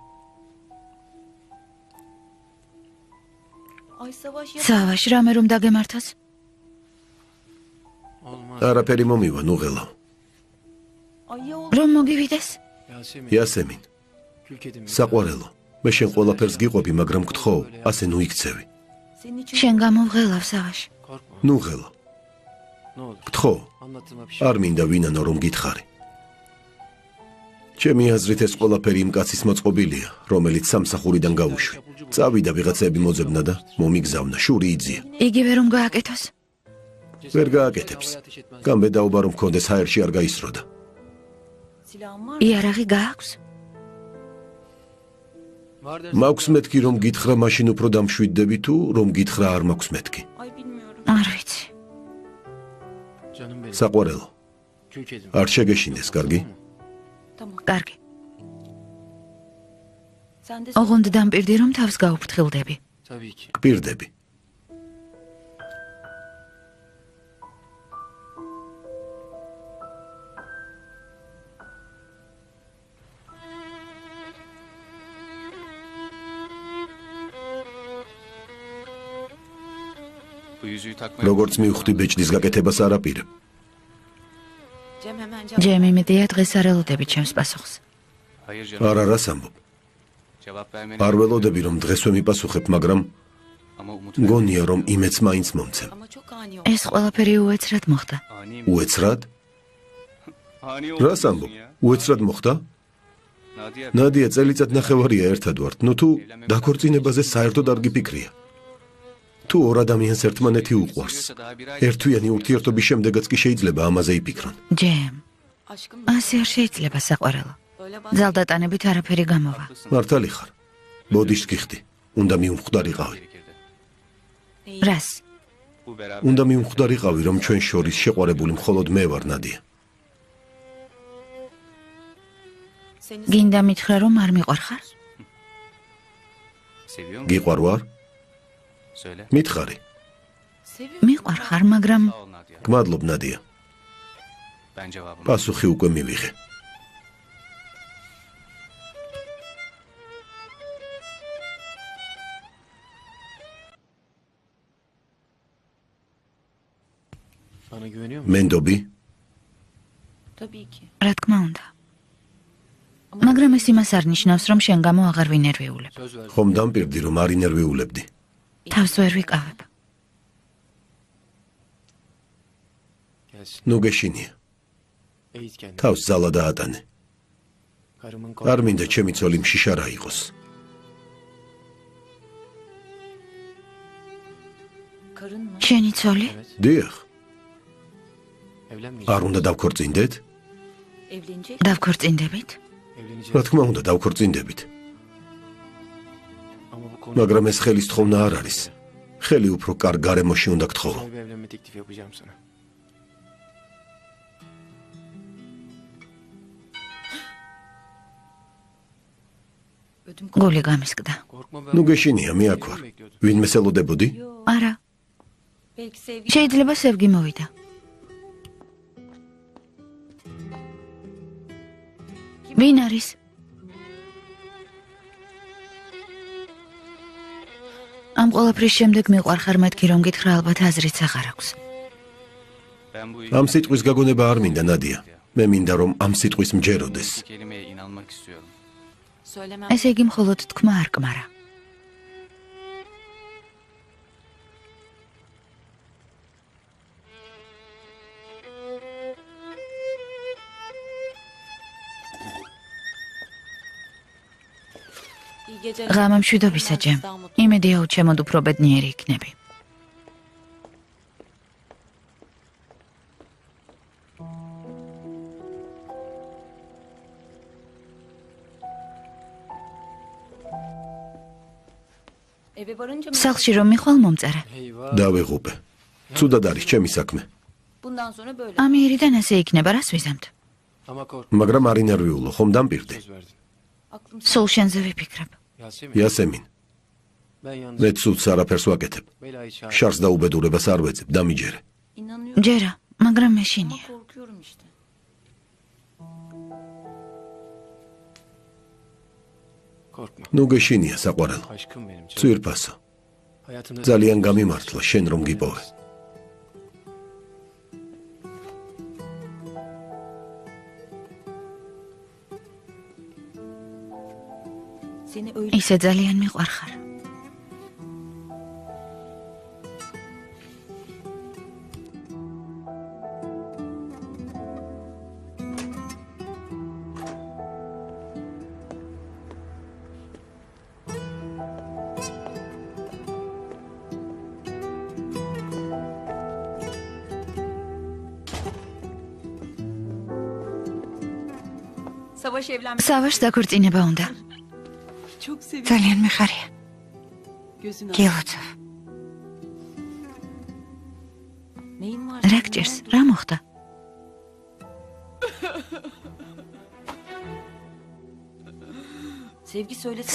სავაშ, რამე რომ დაგემართოს? არაფერი მომივა, ნუღელა. რომ მოგივიდეს? იასემინ, საყვარელო, მე შენ ყველაფერს გიყვები, მაგრამ გთხოვ, ასე ნუ იქცევი. შენ გამოვღელავ, სავაშ. ნუღელა. გთხოვ, არ მინდა ვინანო რომ გითხარი. ჩემი აზრით ეს ყველაფერი იმ კაცის მოწყობილია, რომელიც სამსახურიდან გაუშვი. წავიდა ვიღაცები მოძებნა და მომიგზავნა, შური იძია. იგივე რომ გააკეთოს? ვერ გააკეთებს. გამბედაობა რომ მქონდეს ჰაერში არ გაისროდა. იარაღი გააქვს? მაქვს მეთქი რომ გითხრა, მაშინ უფრო დამშვიდდები თუ რომ გითხრა არ მაქვს მეთქი. არ ვიცი. საყვარელო, არ შეგეშინდეს, კარგი? კარგი. ოღონდ დამპირდი რომ თავს გაუფრთხილდები. გპირდები. როგორც მივხვდი, ბეჭდის გაკეთებას არ აპირებ. ჯემი მედია დღეს არ ელოდები ჩემს პასუხს. არა, რას ამბობ? არ ველოდები რომ დღესვე მიპასუხებ, მაგრამ მგონია რომ იმეც მაინც მომცემ. ეს ყველაფერი უეცრად მოხდა. უეცრად? რას ამბობ? უეცრად მოხდა? ნადია წელიწად ნახევარია ერთად ვართ, ნუ თუ დაქორწინებაზე საერთოდ არ გიფიქრია. თუ ორ ადამიანს ერთმანეთი უყვარს, ერთვიანი ურთიერთობის შემდეგაც კი შეიძლება ამაზე იფიქრონ. ჯემ, ასე არ შეიძლება, საყვარელო. ძალდატანებით არაფერი გამოვა. მართალი ხარ. ბოდიშს გიხდი. უნდა მიუმხვდარიყავი. რას? უნდა მიუმხვდარიყავი, რომ ჩვენ შორის შეყვარებული მხოლოდ მე ვარ, ნადია. გინდა მითხრა რომ არ მიყვარხარ? გიყვარ ვარ? მითხარი. მიყვარხარ, მაგრამ გმადლობ, ნადია. პასუხი უკვე მივიღე. მენდობი? რა თქმა უნდა. მაგრამ ეს იმას არ ნიშნავს, რომ შენ გამო აღარ ვინერვიულებ. ხომ დამპირდი რომ არ ინერვიულებდი? თავს ვერ ვიკავებ. ნუ გეშინია. თავს ძალა დაატანე. არ მინდა ჩემი ცოლი მშიშარა იყოს. შენი ცოლი? დიახ. არ უნდა დავქორწინდეთ? დავქორწინდებით? რა თქმა უნდა დავქორწინდებით. მაგრამ ეს ხელის თხოვნა არ არის. ხელი უფრო კარგ გარემოში უნდა გთხოვო. გული გამისკდა. ნუ გეშინია, მე აქ ვარ. ვინმე ელოდებოდი? არა. შეიძლება სევგი მოვიდა. ვინ არის? ამ ყველაფრის შემდეგ მიყვარხარ მეთქი რომ გითხრა ალბათ აზრიც აღარ აქვს. ამ სიტყვის გაგონება არ მინდა ნადია. მე მინდა რომ ამ სიტყვის მჯეროდეს. ესე იგი მხოლოდ თქმა არ კმარა. ღამე მშვიდობისა ჯემ. იმედია უჩემოდ უფრო ბედნიერი იქნები. სახლში რომ მიხვალ მომწერე. დავეღუპე. ცუდად არის ჩემი საქმე. ამიერიდან ესე იქნება, რას ვიზამთ? მაგრამ არ ინერვიულო, ხომ დამპირდი? სულ შენზე ვიფიქრებ. იასემინ. მე ცუდს არაფერს ვაკეთებ. შარს და უბედურებას არ ვეძებ, დამიჯერე. ჯერა, მაგრამ მეშინია. ნუ გეშინია საყვარელო. ძვირფასო. ძალიან გამიმართლა შენ რომ გიპოვე. ისე ძალიან მიყვარხარ. სავაშს დაქორწინება უნდა. ძალიან მიხარია. გილოცავ. რა გჭირს? რა მოხდა?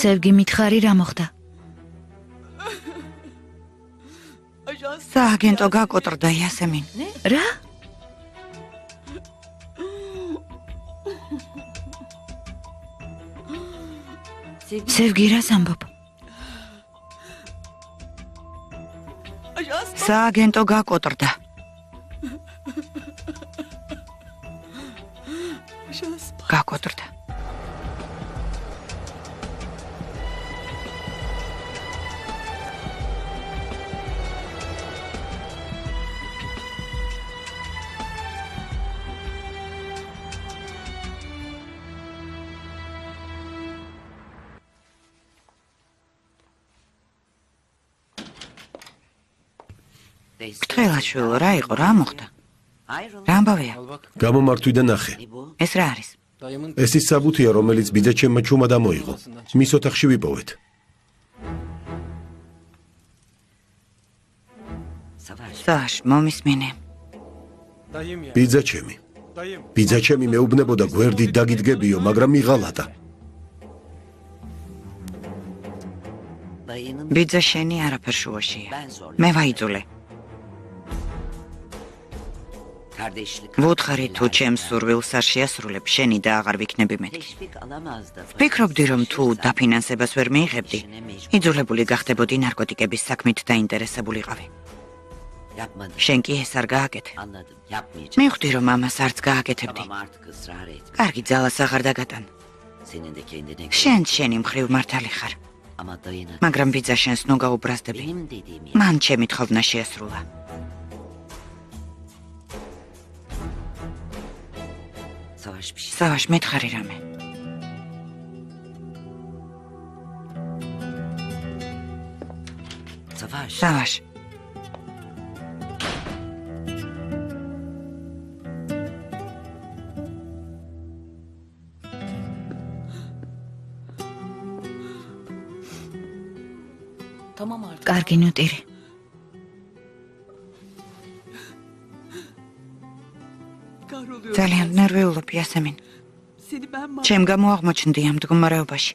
სევგი მითხარი რა მოხდა? სააგენტო გაკოტრდა იასემინ. რა? სევგი რას ამბობ? სააგენტო გაკოტრდა. გაკოტრდა. გთხოვაშვილო, რა იყო, რა მოხდა? რა ამბავია? გამომართვი და ნახე. ეს რა არის? ეს ის საბუთია, რომელიც ბიძაჩემმა ჩუმა დამოიღო. მის ოთახში ვიპოვეთ. სავაშ, მომისმინე. ბიძაჩემი. ბიძაჩემი მეუბნებოდა გვერდით დაგიდგებიო, მაგრამ მიღალატა. ბიძა შენი არაფერ შუაშია. მე ვაიძულე. ვუთხარი თუ ჩემს სურვილს არ შეასრულებ, შენი და აღარ ვიქნები მეთქი. ვფიქრობდი, რომ თუ დაფინანსებას ვერ მიიღებდი, იძულებული გახდებოდი ნარკოტიკების საქმით დაინტერესებულიყავი. შენ კი ეს არ გააკეთე. მივხვდი, რომ ამას არც გააკეთებდი. კარგი ძალას აღარ დაგატან. შენ შენი მხრივ მართალი ხარ. მაგრამ ბიძა შენს ნუ გაუბრაზდები. მან ჩემი თხოვნა შეასრულა. სავაშ, მითხარი რამე. სავაშ. Tamam artık. კარგი ნუტირი. ძალიან ნერვიულობ, იასემინ. ჩემ გამოაღმოჩნდი ამ მდგომარეობაში.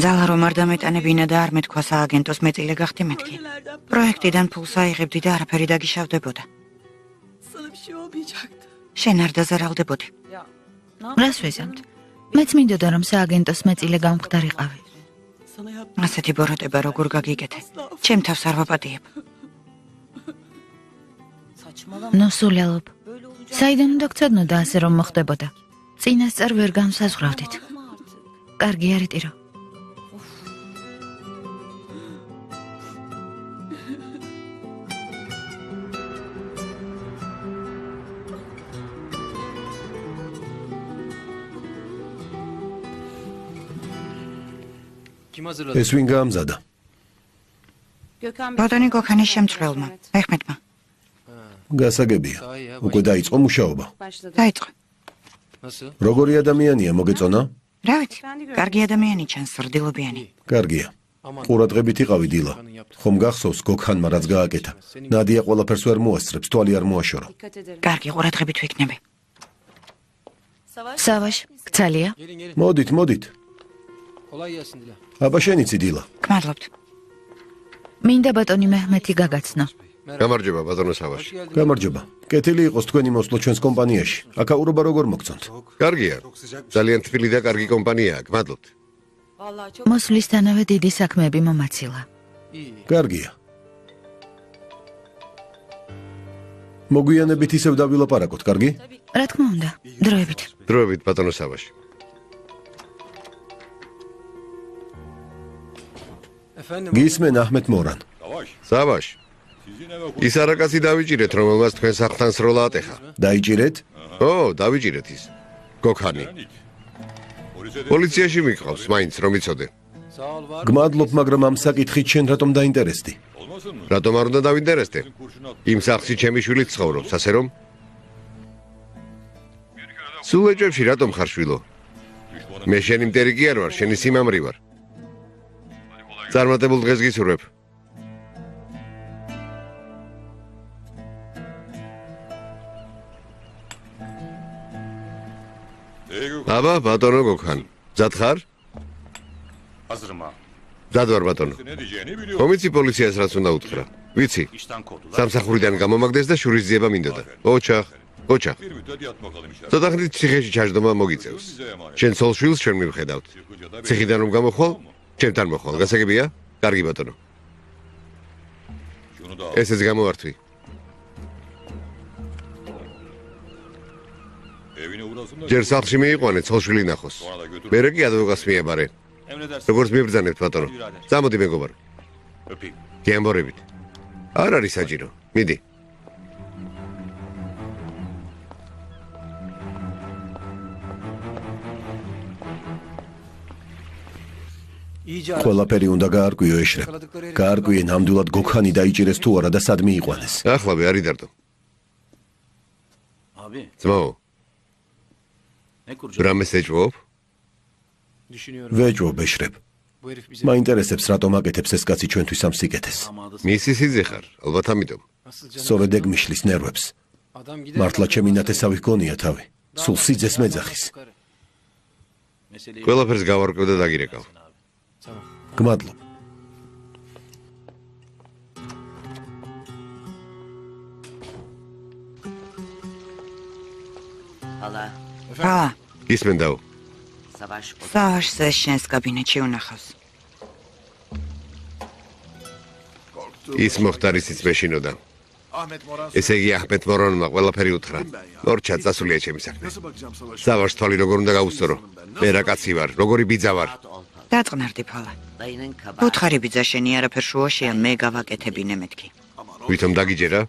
ძალა რომ არ დამეტანებინა და არ მეთქვა სააგენტოს მეწილე გახდი მეთქი. პროექტიდან ფულს აიღებდი და არაფერი დაგიშავდებოდა. შენ არ დაზარალდებოდი. რას ვეზამთ? მეც მინდოდა რომ სააგენტოს მეწილე გამხდარიყავი. ასეთი ბოროტება როგორ გაგიკეთე? ჩემ თავს არ ვაპატიებ. ნუ სულელობ. საიდან უნდა გწოდნოდა ასე რომ მოხდებოდა? წინასწარ ვერ განსაზღვრავდით. კარგი არიტირო. ეს ვინ გაამზადა? ბატონი გოქანის შემცვლელმა, მეხმეტმა. გასაგებია. უკვე დაიწყო მუშაობა. დაიწყო. როგორი ადამიანია, მოგეწონა? რა ვიცი, კარგი ადამიანი ჩანს, სრდილობიანი. კარგია. ყურადღებით იყავი დილა. ხომ გახსოვს გოქანმა რაც გააკეთა? ნადია ყველაფერს ვერ მოასწრებს, თვალი არ მოაშორო. კარგი ყურადღებით ვიქნები. სავაშ, გცალია? მოდით. აბა შენიცი დილა. გმადლობთ. მინდა ბატონი მეჰმეთი გაგაცნო. გამარჯობა ბატონო სავაში. გამარჯობა. კეთილი იყოს თქვენი მოსვლა ჩვენს კომპანიაში. აკაურობა როგორ მოგწონთ? კარგია. ძალიან თბილი და კარგი კომპანიაა, გმადლობთ. მოსვლისთანავე დიდი საქმეები მომაცილა. კარგია. მოგვიანებით ისევ დავილაპარაკოთ, კარგი? რა თქმა უნდა, დროებით. დროებით ბატონო სავაში. გისმენ აჰმედ მორან. სავაში. ის არაკაცი დავიჭირეთ, რომელმაც თქვენ სახლთან სროლა ატეხა. დაიჭირეთ? ო, დავიჭირეთ ის. გოქანი. პოლიციაში მიყავს, მაინც რომ იცოდე. გმადლობ, მაგრამ ამ საკითხით შენ რატომ დაინტერესდი? რატომ არ უნდა დავინტერესდე? იმ სახლში ჩემი შვილი ცხოვრობს, ასე რომ? სულ ეჭვებში რატომ ხარ შვილო? მე შენი მტერი კი არ ვარ, შენი სიმამრი ვარ. წარმატებულ დღეს გისურვებ. აბა, ბატონო გოქან, მზად ხარ? მზად ვარ ბატონო. ხომიცი პოლიციას რაც უნდა უთხრა? ვიცი. სამსახურიდან გამომაგდეს და შურის ძიება მინდოდა. ოჩახ. ცოტა ხნით ციხეში ჩაჯდომა მოგიწევს. შენ ცოლ შვილს ჩვენ მივხედავთ. ციხიდან რომ გამოხვალ, ჩემთან მოხვალ. გასაგებია? კარგი ბატონო. ესეც გამოვართვი. ჯერ სახლში მიიყვანე ცოლშვილი ნახოს. მერე კი ადვოკატს მიაბარე. როგორც მიბრძანებთ ბატონო. წამოდი მეგობარ. გემბორებით. არ არის საჭირო. მიდი. ყველაფერი უნდა გაარკვიო ეშრებ. გაარკვიე ნამდვილად გოქანი დაიჭირეს თუ არა და სად მიიყვანეს. ახლავე არ იდარდო. ძმაო. რამეს ეჭვობ? ვეჭვობ ეშრებ. მაინტერესებს რატომ აკეთებს ეს კაცი ჩვენთვის ამ სიკეთეს. მისი სიძე ხარ, ალბათ ამიტომ. სწორედ ეგ მიშლის ნერვებს. მართლა ჩემი ნათესავი ჰგონია თავი. სულ სიძეს მეძახის. ყველაფერს გავარკვევ და დაგირეკავ. გმადლობ. ჰალა. გისმენდაო. სავაშს ეს შენს კაბინეტში უნახავს. ის მოხდარისიც მეშინოდა. ესე იგი აჰმედ მორანმა ყველაფერი უთხრა. მორჩა წასულია ჩემი საქმე. სავაშს თვალი როგორ უნდა გაუსწორო? მე რა კაცი ვარ, როგორი ბიძა ვარ. დაწყნარდი ფალა. უთხარი ბიძა შენი არაფერ შუაშია, მე გავაკეთებინე მეთქი. ვითომ დაგიჯერა?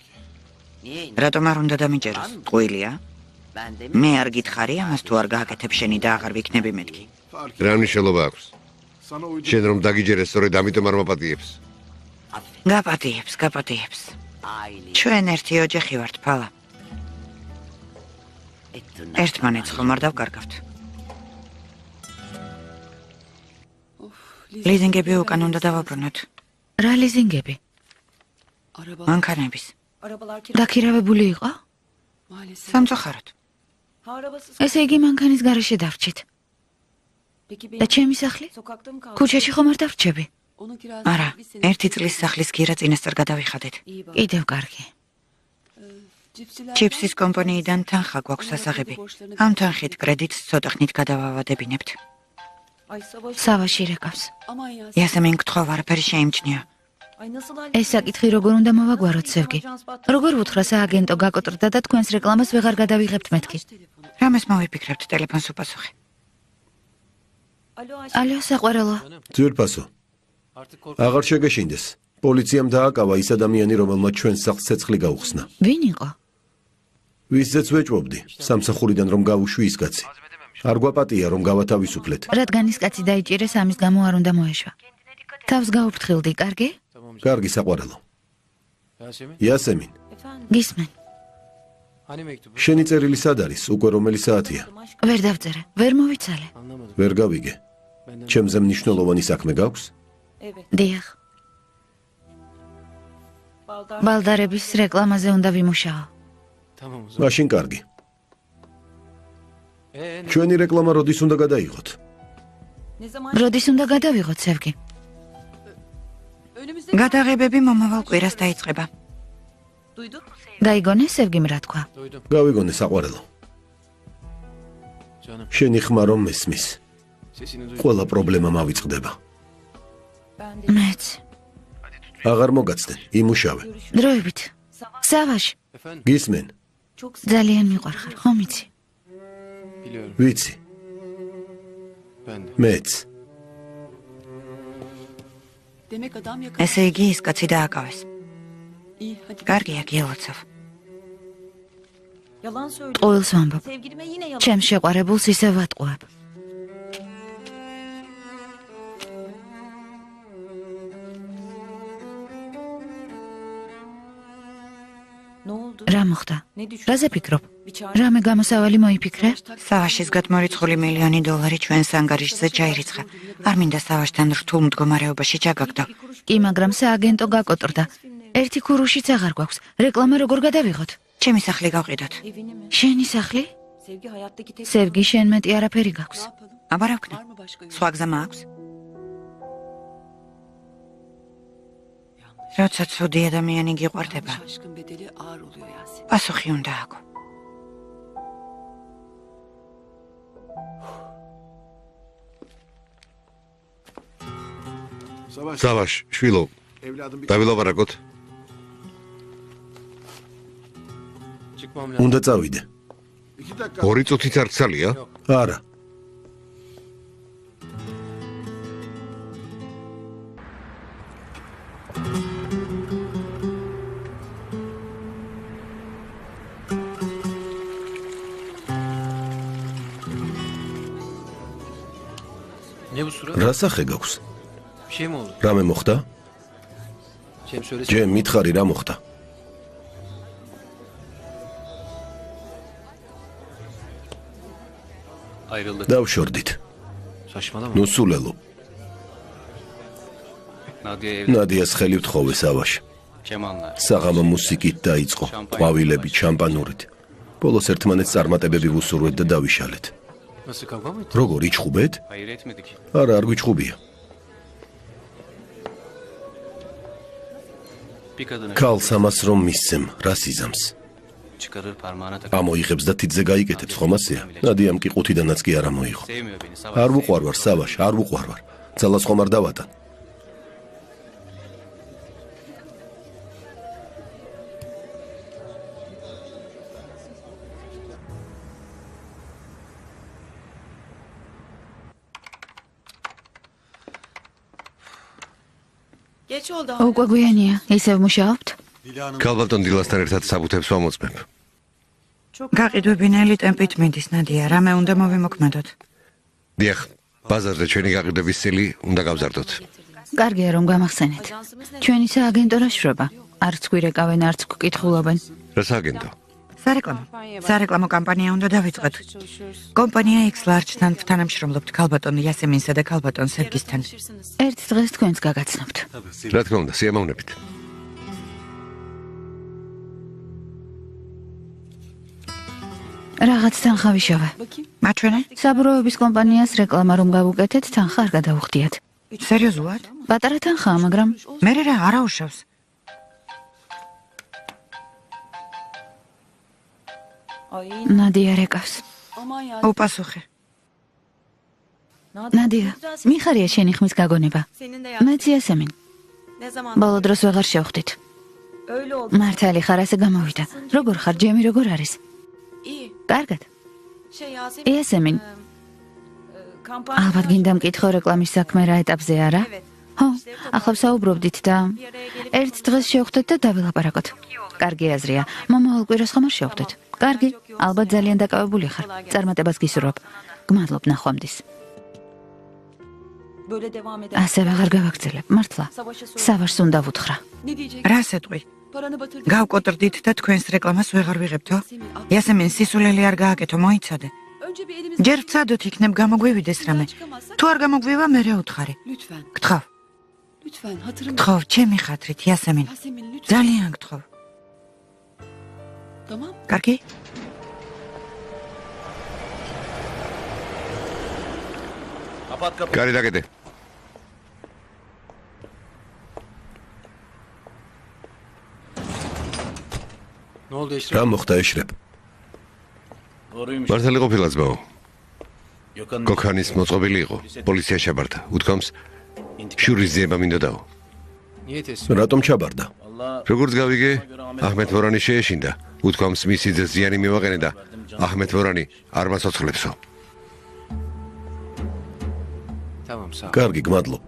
რატომ არ უნდა დამიჯეროს? ტყუილია? მე არ გითხარი ამას თუ არ გააკეთებ შენი და აღარ ვიქნები მეთქი. რა მნიშვნელობა აქვს? შენ რომ დაგიჯერეს, სწორედ ამიტომ არ მაპატიებს. გაპატიებს. ჩვენ ერთი ოჯახი ვართ, ფალა. ერთმანეთს ხომ არ დავკარგავთ. ლიზინგები უკან უნდა დავაბრუნოთ. რა ლიზინგები? მანქანების. დაქირავებული იყო? სამწუხაროდ. ესე იგი მანქანის გარეშე დავრჩით. და ჩემი სახლი? ქუჩაში ხომ არ დავრჩები? არა, ერთი წლის სახლის გირა წინასწარ გადავიხადეთ. კიდევ კარგი. ჩიფსის კომპანიიდან თანხა გვაქვს სასაღები. ამ თანხით კრედიტს ცოტა ხნით გადავავადებინებთ. სავაში რეკავს. იასემინ გთხოვ, არაფერი შეიმჩნია. ეს საკითხი როგორ უნდა მოვაგვაროთ, სევგი? როგორ ვუთხრა სააგენტო გაკოტრდა და თქვენს რეკლამას ვეღარ გადავიღებთ მეთქი? რამეს მოვიფიქრებთ ტელეფონს უპასუხე. ალო, საყვარელო. ძვირფასო. აღარ შეგეშინდეს. პოლიციამ დააკავა ის ადამიანი, რომელმაც ჩვენს სახლს ცეცხლი გაუხსნა. ვინ იყო? ვისზეც ვეჭვობდი, სამსახურიდან რომ გავუშვი ის კაცი. არ გვაპატია რომ გავათავისუფლეთ. რადგან ის კაცი დაიჭირეს, ამის გამო არ უნდა მოეშვა. თავს გაუფრთხილდი, კარგი? კარგი საყვარელო. იასემინ, გისმენ. შენი წერილი სად არის? უკვე რომელი საათია? ვერ დავწერე, ვერ მოვიცალე. ვერ გავიგე. ჩემზე მნიშვნელოვანი საქმე გაქვს? დიახ. ბალდარების რეკლამაზე უნდა ვიმუშაო. მაშინ კარგი. ჩვენი რეკლამა როდის უნდა გადაიღოთ? როდის უნდა გადავიღოთ, სევგი? გადაღებები მომავალ კვირას დაიწყება. გაიგონე, სევგიმ რა თქვა? გავიგონე საყვარელო. შენი ხმა რომ მესმის. ყველა პრობლემა მავიწყდება. მეც. აღარ მოგაცდენ, იმუშავე. დროებით. სავაში. გისმენ? ძალიან მიყვარხარ, ხომ იცი? ვიცი. მეც. ესე იგი ის კაცი დააკავეს. კარგია, გიელოცავ. ყოველს ვამბობ. ჩემს შეყვარებულს ისევ ვატყუებ. რა მოხდა? რაზე ფიქრობ? რამე გამოსავალი მოიფიქრე? სავაშის გადმორიცხული $1,000,000 ჩვენს ანგარიშზე ჩაირიცხა. არ მინდა სავაშთან რთულ მდგომარეობაში ჩაგაგდო. კი, მაგრამ სააგენტო გაკოტრდა. ერთი ქურუშიც აღარ გვაქვს. რეკლამა როგორ გადავიღოთ? ჩემი სახლი გავყიდოთ. შენი სახლი? სევგი, შენ მეტი არაფერი გაქვს. აბა რა ვქნა? სხვა გზა მაქვს? როცა ცუდი ადამიანი გიყვარდება, პასუხი უნდა აქვს. სავაშ, შვილო, დავილაპარაკოთ. უნდა წავიდე. 2 წუთით არ გცალია? არა. რა სახე გაქვს? რამე მოხდა? ჯემ მითხარი რა მოხდა? დავშორდით. ნუ სულელო. ნადიას ხელი ვთხოვე სავაში. საღამო მუსიკით დაიწყო, ყვავილებით, შამპანურით. ბოლოს ერთმანეთს წარმატებები ვუსურვეთ და დავიშალეთ. როგორ იჩხუბეთ? არა, არ გვიჩხუბია. ქალს ამას რომ მისცემ, რას იზამს? ამოიღებს და თითზე გაიკეთებს, ხომ ასეა? ნადიამ კი ყუთიდანაც კი არ ამოიღო. არ ვუყვარვარ, სავაშ, არ ვუყვარვარ. ძალას ხომ არ დავატან. უკვე გვიანია, ისევ მუშაობთ? ქალბატონ დილასთან ერთად საბუთებს ვამოწმებ. გაყიდვებინელი ტემპით მიდის, ნადია, რამე უნდა მოვიმოქმედოთ. დიახ, ბაზარზე ჩვენი გაყიდვების წილი უნდა გავზარდოთ. კარგია რომ გამახსენეთ. ჩვენი სააგენტო რა შრება? არც გვირეკავენ, არც გვკითხულობენ. რა სააგენტო? სარეკლამო კამპანია უნდა დავიწყოთ. კომპანია X-Large-თან თანამშრომლობთ ქალბატონ იასემინსა და ქალბატონ სერგისთან. ერთ დღეს თქვენს გაგაცნობთ. რა თქმა უნდა, სიამოვნებით. რაღაც თანხა ვიშოვე. მაჩვენე? საბურავების კომპანიას რეკლამა რომ გავუკეთეთ, თანხა არ გადავუხდიათ. სერიოზულად? პატარა თანხაა, მაგრამ მე რა არაუშავს. ნადია რეკავს. უპასუხე. ნადია, მიხარია შენი ხმის გაგონება. მეც იასემინ. ბოლო დროს ვეღარ შევხვდით. მართალი ხარ, ასე გამოვიდა. როგორ ხარ, ჯემი როგორ არის? კარგად. იასემინ. ალბათ გინდა მკითხო რეკლამის საქმე რა ეტაპზე არა? ხო, ახლა ვსაუბრობდით და ერთ დღეს შევხვდეთ და დავილაპარაკოთ. კარგი აზრია. მომავალ კვირას ხომ არ შევხვდეთ? კარგი, ალბათ ძალიან დაკავებული ხარ. წარმატებას გისურვებ. გმადლობ ნახვამდის. ასე ვეღარ გავაგრძელებ, მართლა. სავაშს უნდა ვუთხრა. რა სეტყვი? გავკოტრდით და თქვენს რეკლამას ვეღარ ვიღებთო? იასემინ სისულელი არ გააკეთო, მოიცადე. ჯერ ვცადოთ იქნებ გამოგვივიდეს რამე. თუ არ გამოგვივა, მე რა უთხარი. გთხოვ. გთხოვ, ჩემი ხათრით, იასემინ. ძალიან გთხოვ. კარგი? კარი დაგედე. რა მოხდა ეშრებ? მართალი ყოფილა ძმაო. კოქანის მოწყობილი იყო. პოლიცია ჩაბარდა. უთქვამს, შურის ძიება მინდოდაო. რატომ ჩაბარდა? როგორც გავიგე, აჰმედ ვორანი შეეშინდა. უთქვამს, მისი ძე ზიანი მივაყენე და აჰმედ ვორანი არ მაცოცხლებსო. კარგი, გმადლობ.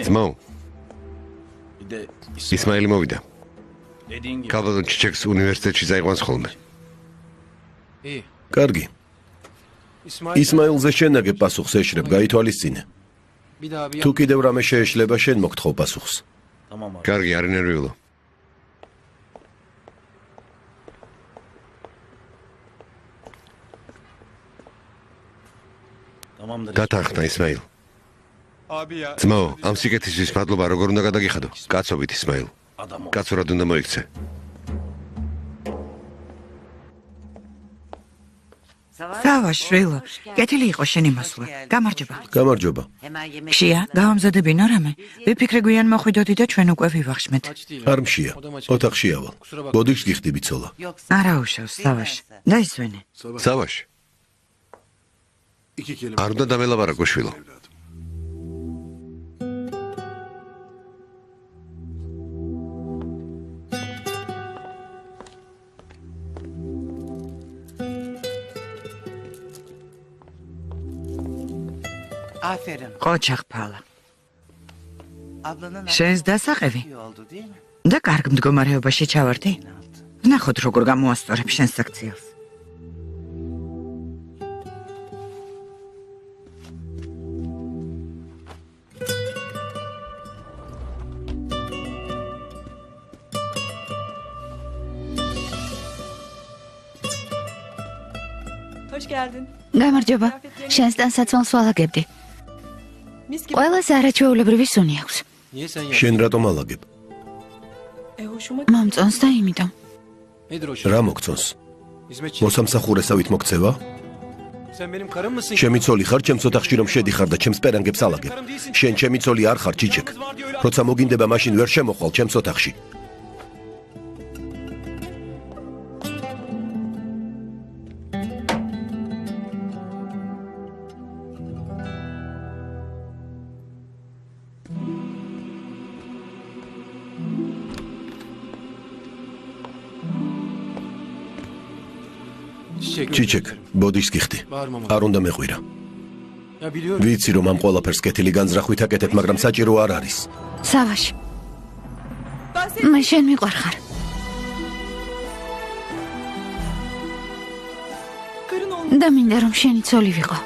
ძმაო. ისმაილი მოვიდა. ქალბატონ ჩიჩეკს უნივერსიტეტში წაიყვანს ხოლმე. კარგი. ისმაილზე შენაგებ პასუხს ეშრებ, გაითვალისწინე. თუ კიდევ რამე შეეშლება, შენ მოგთხოვ პასუხს. კარგი, არ ინერვიულო. დათანხმდა ისმაილ. ძმაო, ამ სიკეთისთვის მადლობა, როგორ უნდა გადაგიხადო? კაცობით ისმაილ. კაცურად უნდა მოიქცე. სავაშ, შვილო, კეთილი იყო შენი მოსვლა. გამარჯობა. გამარჯობა. ხშია, გავამზადებინო რამე? ვიფიქრე გვიან მოხვიდოდი და ჩვენ უკვე ვივახშმეთ. არ მშია. ოთახში ავალ. ბოდიშს გიხდი ბიცოლა. არაუშავს, სავაშ. დაისვენე. სავაშ. არ უნდა დამელაპარაკო შვილო. ყოჩახფალა. შენს დასაყევი? და კარგ მდგომარეობაში ჩავარდი? ვნახოთ როგორ გამოასწორებ შენს აქციელს. გამარჯობა. შენს დასაცვალს ვალაგებდი. ყველას არაჩვეულებრივი სუნი აქვს. შენ რატომ ალაგებ? მომწონს და იმიტომ. რა მოგწონს? მოსამსახურესავით მოგცევა? ჩემი ცოლი ხარ, ჩემს ოთახში რომ შედიხარ და ჩემს პერანგებს ალაგებ. შენ ჩემი ცოლი არ ხარ, ჩიჩეკ. როცა მოგინდება, მაშინ ვერ შემოხვალ ჩემს ოთახში. ჩიჩეკ, ბოდიშს გიხდი. არ უნდა მეყვირა. ვიცი რომ ამ ყველაფერს კეთილი განზრახვით აკეთებ, მაგრამ საჭირო არ არის. სავაშ. მე შენ მიყვარხარ. და მინდა რომ შენი ცოლი ვიყო.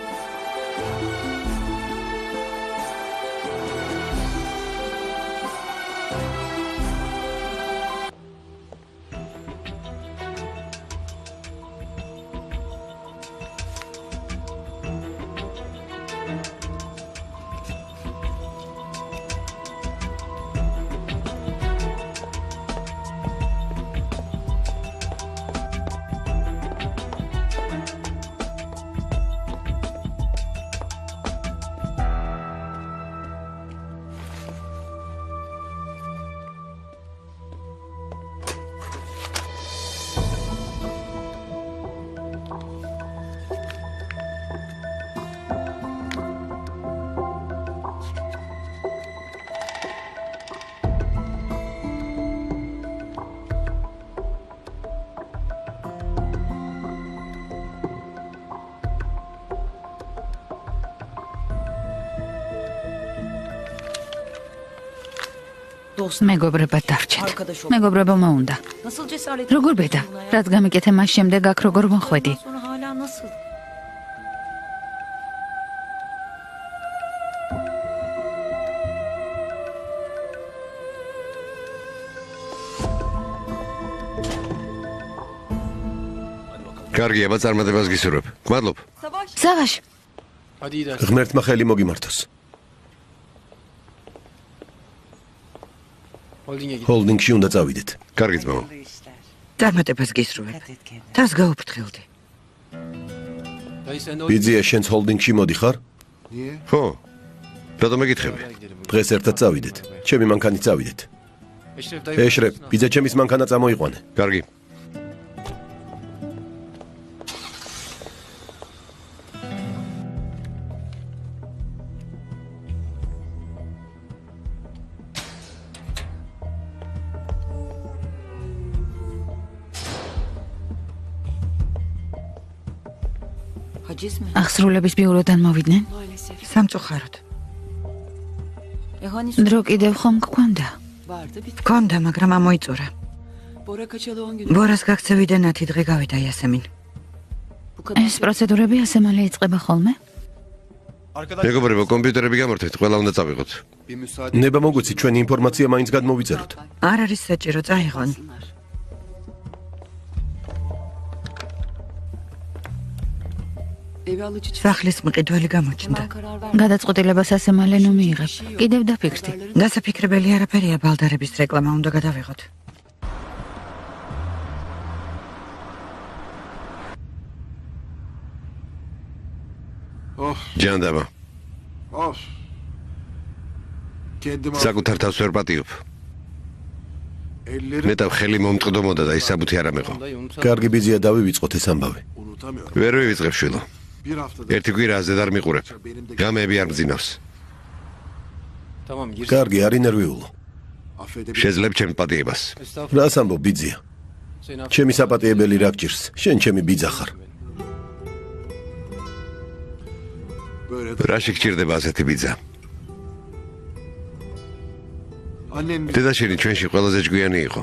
მეგობრებად დარჩეთ. მეგობრებმა უნდა. Nasıl cesaret? როგორ ბედა? რაც გამიკეთე მას შემდეგ აქ როგორ მოხვედი? Sonra hala nasıl? კარგი, აბა წარმატებას გისურვებ. გმადლობ. სავაშ, ღმერთმა ხელი მოგიმართოს. ჰოლდინგში უნდა წავიდეთ. კარგი ძმაო. წარმატებას გისურვებ. თავს გაუფრთხილდი. ბიძია, შენც ჰოლდინგში მოდიხარ? ხო. რატომ მეკითხები? დღეს ერთად წავიდეთ. ჩემი მანქანით წავიდეთ. ეშრებ, ბიძა ჩემის მანქანა წამოიყვანე. კარგი. Haciz mi? აღსრულების ბიუროდან მოვიდნენ? Maalesef. სამწუხაროდ. Ehanis დრო კიდევ ხომ გქონდა? vardı bitti. გქონდა, მაგრამ ამოიწურა. Bora kaçalı 10 gün. ბორას გაქცევიდან 10 დღე გავიდა იასემინ. Bu kadar. ეს პროცედურები ასე მალე იწყება ხოლმე? მეგობრებო, კომპიუტერები გამართეთ, ყველა უნდა წავიღოთ. ნება მოგვიცი, ჩვენი ინფორმაცია მაინც გადმოვიწეროთ. არ არის საჭირო, წაიღონ. Evi alıcı çıktı. სახლის მყიდველი გამოჩნდა. Ben karar verdim. გადაწყვეტილებას ასე მალე ნუ მიიღებ. კიდევ დაფიქრდი. დასაფიქრებელი არაფერია, ბალდარების რეკლამა უნდა გადავიღოთ. ჯანდაბა, საკუთარ თავს ვერ პატიობ. ნეტავ ხელი მომწყდომოდა და ის საბუთი არ ამეყო. კარგი ბიძია, დავივიწყოთ ეს ამბავი. ვერ ვივიწყებ შვილო. ერთი კვირა აზედ არ მიყურებ. გამეები არ მძინავს. კარგი, არ ინერვიულო. შეძლებ ჩემ პატიებას. რას ამბობ ბიძია? ჩემი საპატიებელი რა გჭირს? შენ ჩემი ბიძა ხარ. რა შეგჭირდება ასეთი ბიძა? დედაშენი ჩვენში ყველაზე ჭკვიანი იყო.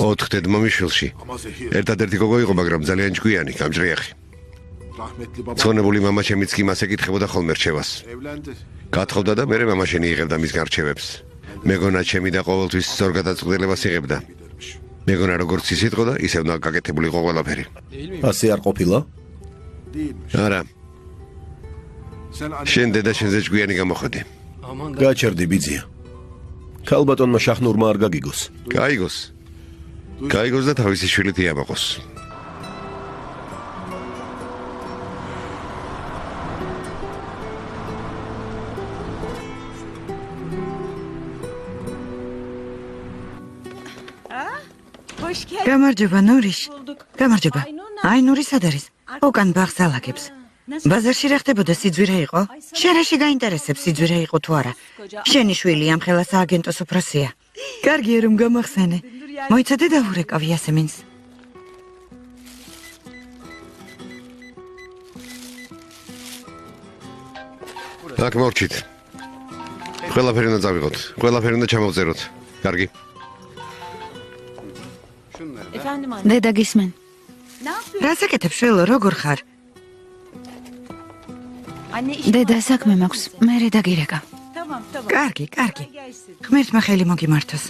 4 დედმამიშვილში. ერთადერთი გოგო იყო, მაგრამ ძალიან ჭკვიანი, გამჭრიახი. ცონებული მამა ჩემიც კი მას ეკითხებოდა ხოლმე რჩევას. გათხოვდა და მერე მამაშენი იღებდა მის გარჩევებს. მეგონა ჩემი და ყოველთვის სწორ გადაწყვეტილებას იღებდა. მეგონა როგორც ის იყო და ისევ გაკეთებული იყო ყველაფერი. ასე არ ყოფილა? არა. შენ დედა შენზე ჭკვიანი გამოხდი. გაჩერდი ბიძია. ქალბატონმა შაჰნურმა არ გაგიგოს. გაიგოს. გაიგოს და თავისი შვილით იამაყოს. გამარჯობა ნურიშ. გამარჯობა. აი ნური სად არის? უკან ბაღს ალაგებს. ბაზარში რა ხდებოდა, სიძვირე იყო? შენ რა შეგაინტერესებს, სიძვირე იყო თუ არა? შენი შვილი ამ ხელა სააგენტოს უფროსია. კარგია რომ გამახსენე. მოიცადე და ურეკავ იასემინს. აქ მორჩით. ყველაფერი უნდა წავიღოთ. ყველაფერი უნდა ჩამოვწეროთ. კარგი. Efendim anne. დედა გისმენ. რას აკეთებ შვილო, როგორ ხარ? Anne iş. დედა საქმე მაქვს. მე დაგირეკა. Tamam tamam. კარგი, კარგი. ღმერთმა ხელი მოგიმართოს.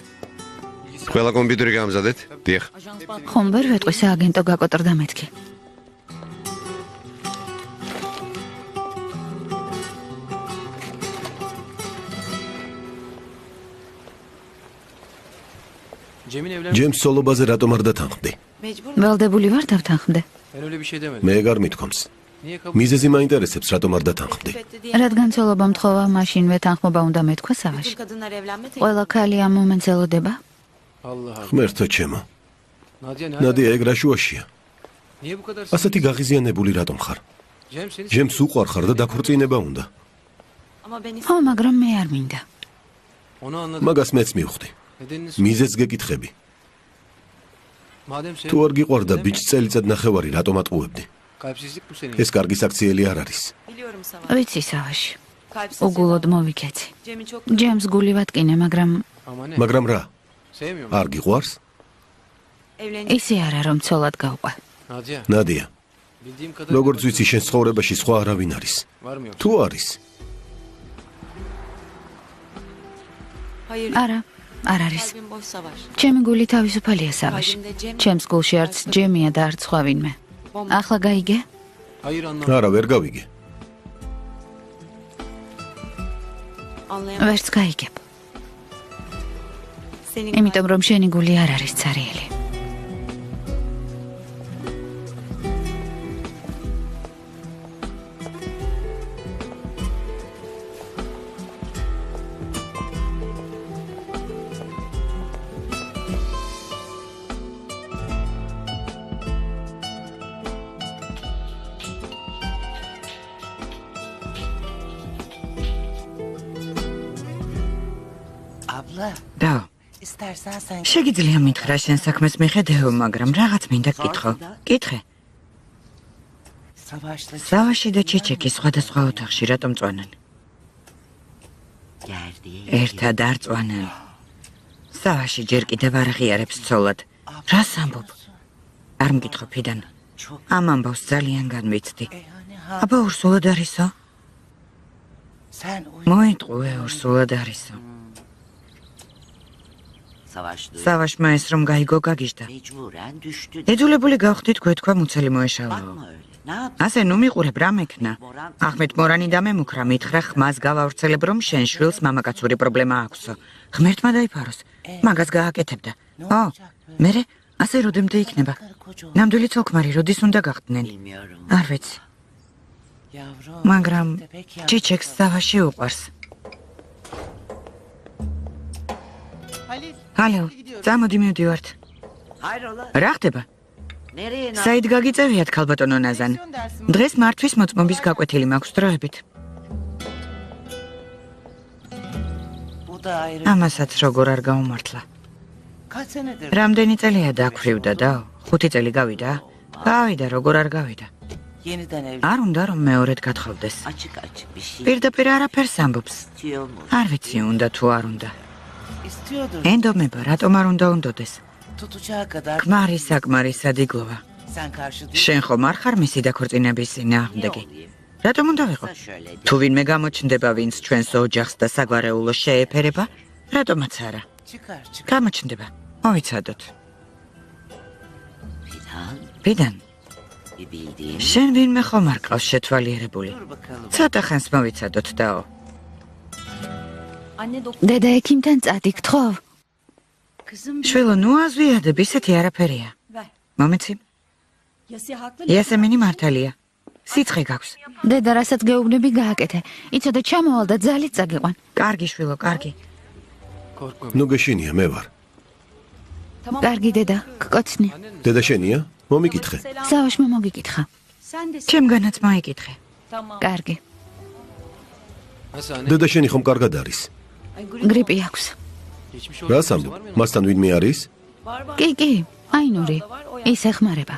ყველა კომპიუტერი გაამზადეთ? დიახ. Ajans bak. ხომ ვერ ვეტყვი სააგენტო გაკოტრდა მეთქი. ჯემს სოლობაზე რატომ არ დათანხმდი? Mecbur. ვალდებული ვარ დავთანხმდე. მე ეგარ მithkoms. მიზეზი მაინტერესებს, რატომ არ დათანხმდი? რადგან ცოლობა მთხოვა, მაშინვე თანხმობა უნდა მეთქვა სავაში. Kadınlar evlenme teklif. ყველა ქალი ამ მომენტს ელოდება. ღმერთო ჩემო. ნადია ეგ რა შუაშია? ასეთი გაღიზიანებული რატომ ხარ? ჯემს უყვარ ხარ და დაქორწინება უნდა. Ama ben ხო, მაგრამ მე არ მინდა. მაგას მეც მივხვდი. მიზეზს გეკითხები. თუ არ გიყვარდა ბიჭს წელიწად ნახევარი რატომ ატყუებდი? ეს კარგი საქციელი არ არის. biliyorum Savaş. ვიცი სავაში. უგულოდ მოვიქეცი. ჯემს გული ვატკინე, მაგრამ რა? არ გიყვარს? ისე არა რომ ცოლად გავყვა. ნადია, როგორც ვიცი შენ ცხოვრებაში სხვა არავინ არის. თუ არის? არა, არ არის. ჩემი გული თავისუფალია სავაში. ჩემს გულში არც ჯემია და არც სხვა ვინმე. ახლა გაიგე? არა, ვერ გავიგე. ვერც გაიგებ. იმიტომ რომ შენი გული არ არის ცარიელი. და შეგიძლია მითხრა შენ საქმეს მიხედეო, მაგრამ რაღაც მინდა გკითხო. კითხე. სავაში და ჩიჩეკი სხვადასხვა ოთახში რატომ წვანენ? ერთად არ წვანენ. სავაში ჯერ კიდევ არ აღიარებს ცოლად. რას ამბობ? არ მკითხო ფიდან. ამ ამბავს ძალიან განვიცდი. აბა ურსულად არისო? მოიტყუე ურსულად არისო. სავაშმა ეს რომ გაიგო გაგიჟდა. ეძულებული გავხდით გვეთქვა მუცელი მოეშალაო. ასე ნუ მიყურებ რა მექნა. ახმეტ მორანი დამემუქრა მითხრა ხმას გავავრცელებ რომ შენ შვილს მამაკაცური პრობლემა აქვსო. ღმერთმა დაიფაროს. მაგას გააკეთებდა. მერე ასე როდემდე იქნება. ნამდვილი ცოლქმარი როდის უნდა გახდნენ? არ ვიცი. მაგრამ ჩიჩეკს სავაში უყვარს. ჰალო, წამოდი მივდივართ. რა ხდება? საით გაგიწევიათ ქალბატონო ნაზან. დღეს მართვის მოწმობის გაკვეთილი მაქვს დროებით. ამასაც როგორ არ გაუმართლა. რამდენი წელია დაქვრივდა და 5 წელი გავიდა? გავიდა, როგორ არ გავიდა. არ უნდა რომ მეორედ გათხოვდეს. პირდაპირ არაფერს ამბობს. არ ვიცი უნდა თუ არ უნდა. ენდომება რატომ არ უნდა უნდოდეს? ქმარი საკმარი სადიგლოვა. შენ ხომ არ ხარ მისი დაქორწინების წინააღმდეგი? რატომ უნდა ვიყო? თუ ვინმე გამოჩნდება ვინც ჩვენს ოჯახს და საგვარეულო შეეფერება, რატომაც არა? გამოჩნდება. მოვიცადოთ. ფიდან? შენ ვინმე ხომ არ ყავს შეთვალიერებული? ცოტა ხანს მოვიცადოთ დაო. დედა ექიმთან წადი გთხოვ. შვილო, ნუ აზვიადებ, ისეთი არაფერია. მომეცი? იასემინი მართალია. სიცხე გაქვს. დედა რასაც გეუბნები გააკეთე. იცოდე ჩამოვალ და ძალით წაგიყვან. კარგი შვილო, კარგი. ნუ გეშინია, მე ვარ. კარგი დედა, გკოცნი. დედა შენია? მომიკითხე. სავაშმა მოგიკითხა. ჩემგანაც მოიკითხე. კარგი. დედა შენი ხომ კარგად არის? გრიპი აქვს. რას ამბობ? მასთან ვინმე არის? კი, აინური. ის ეხმარება.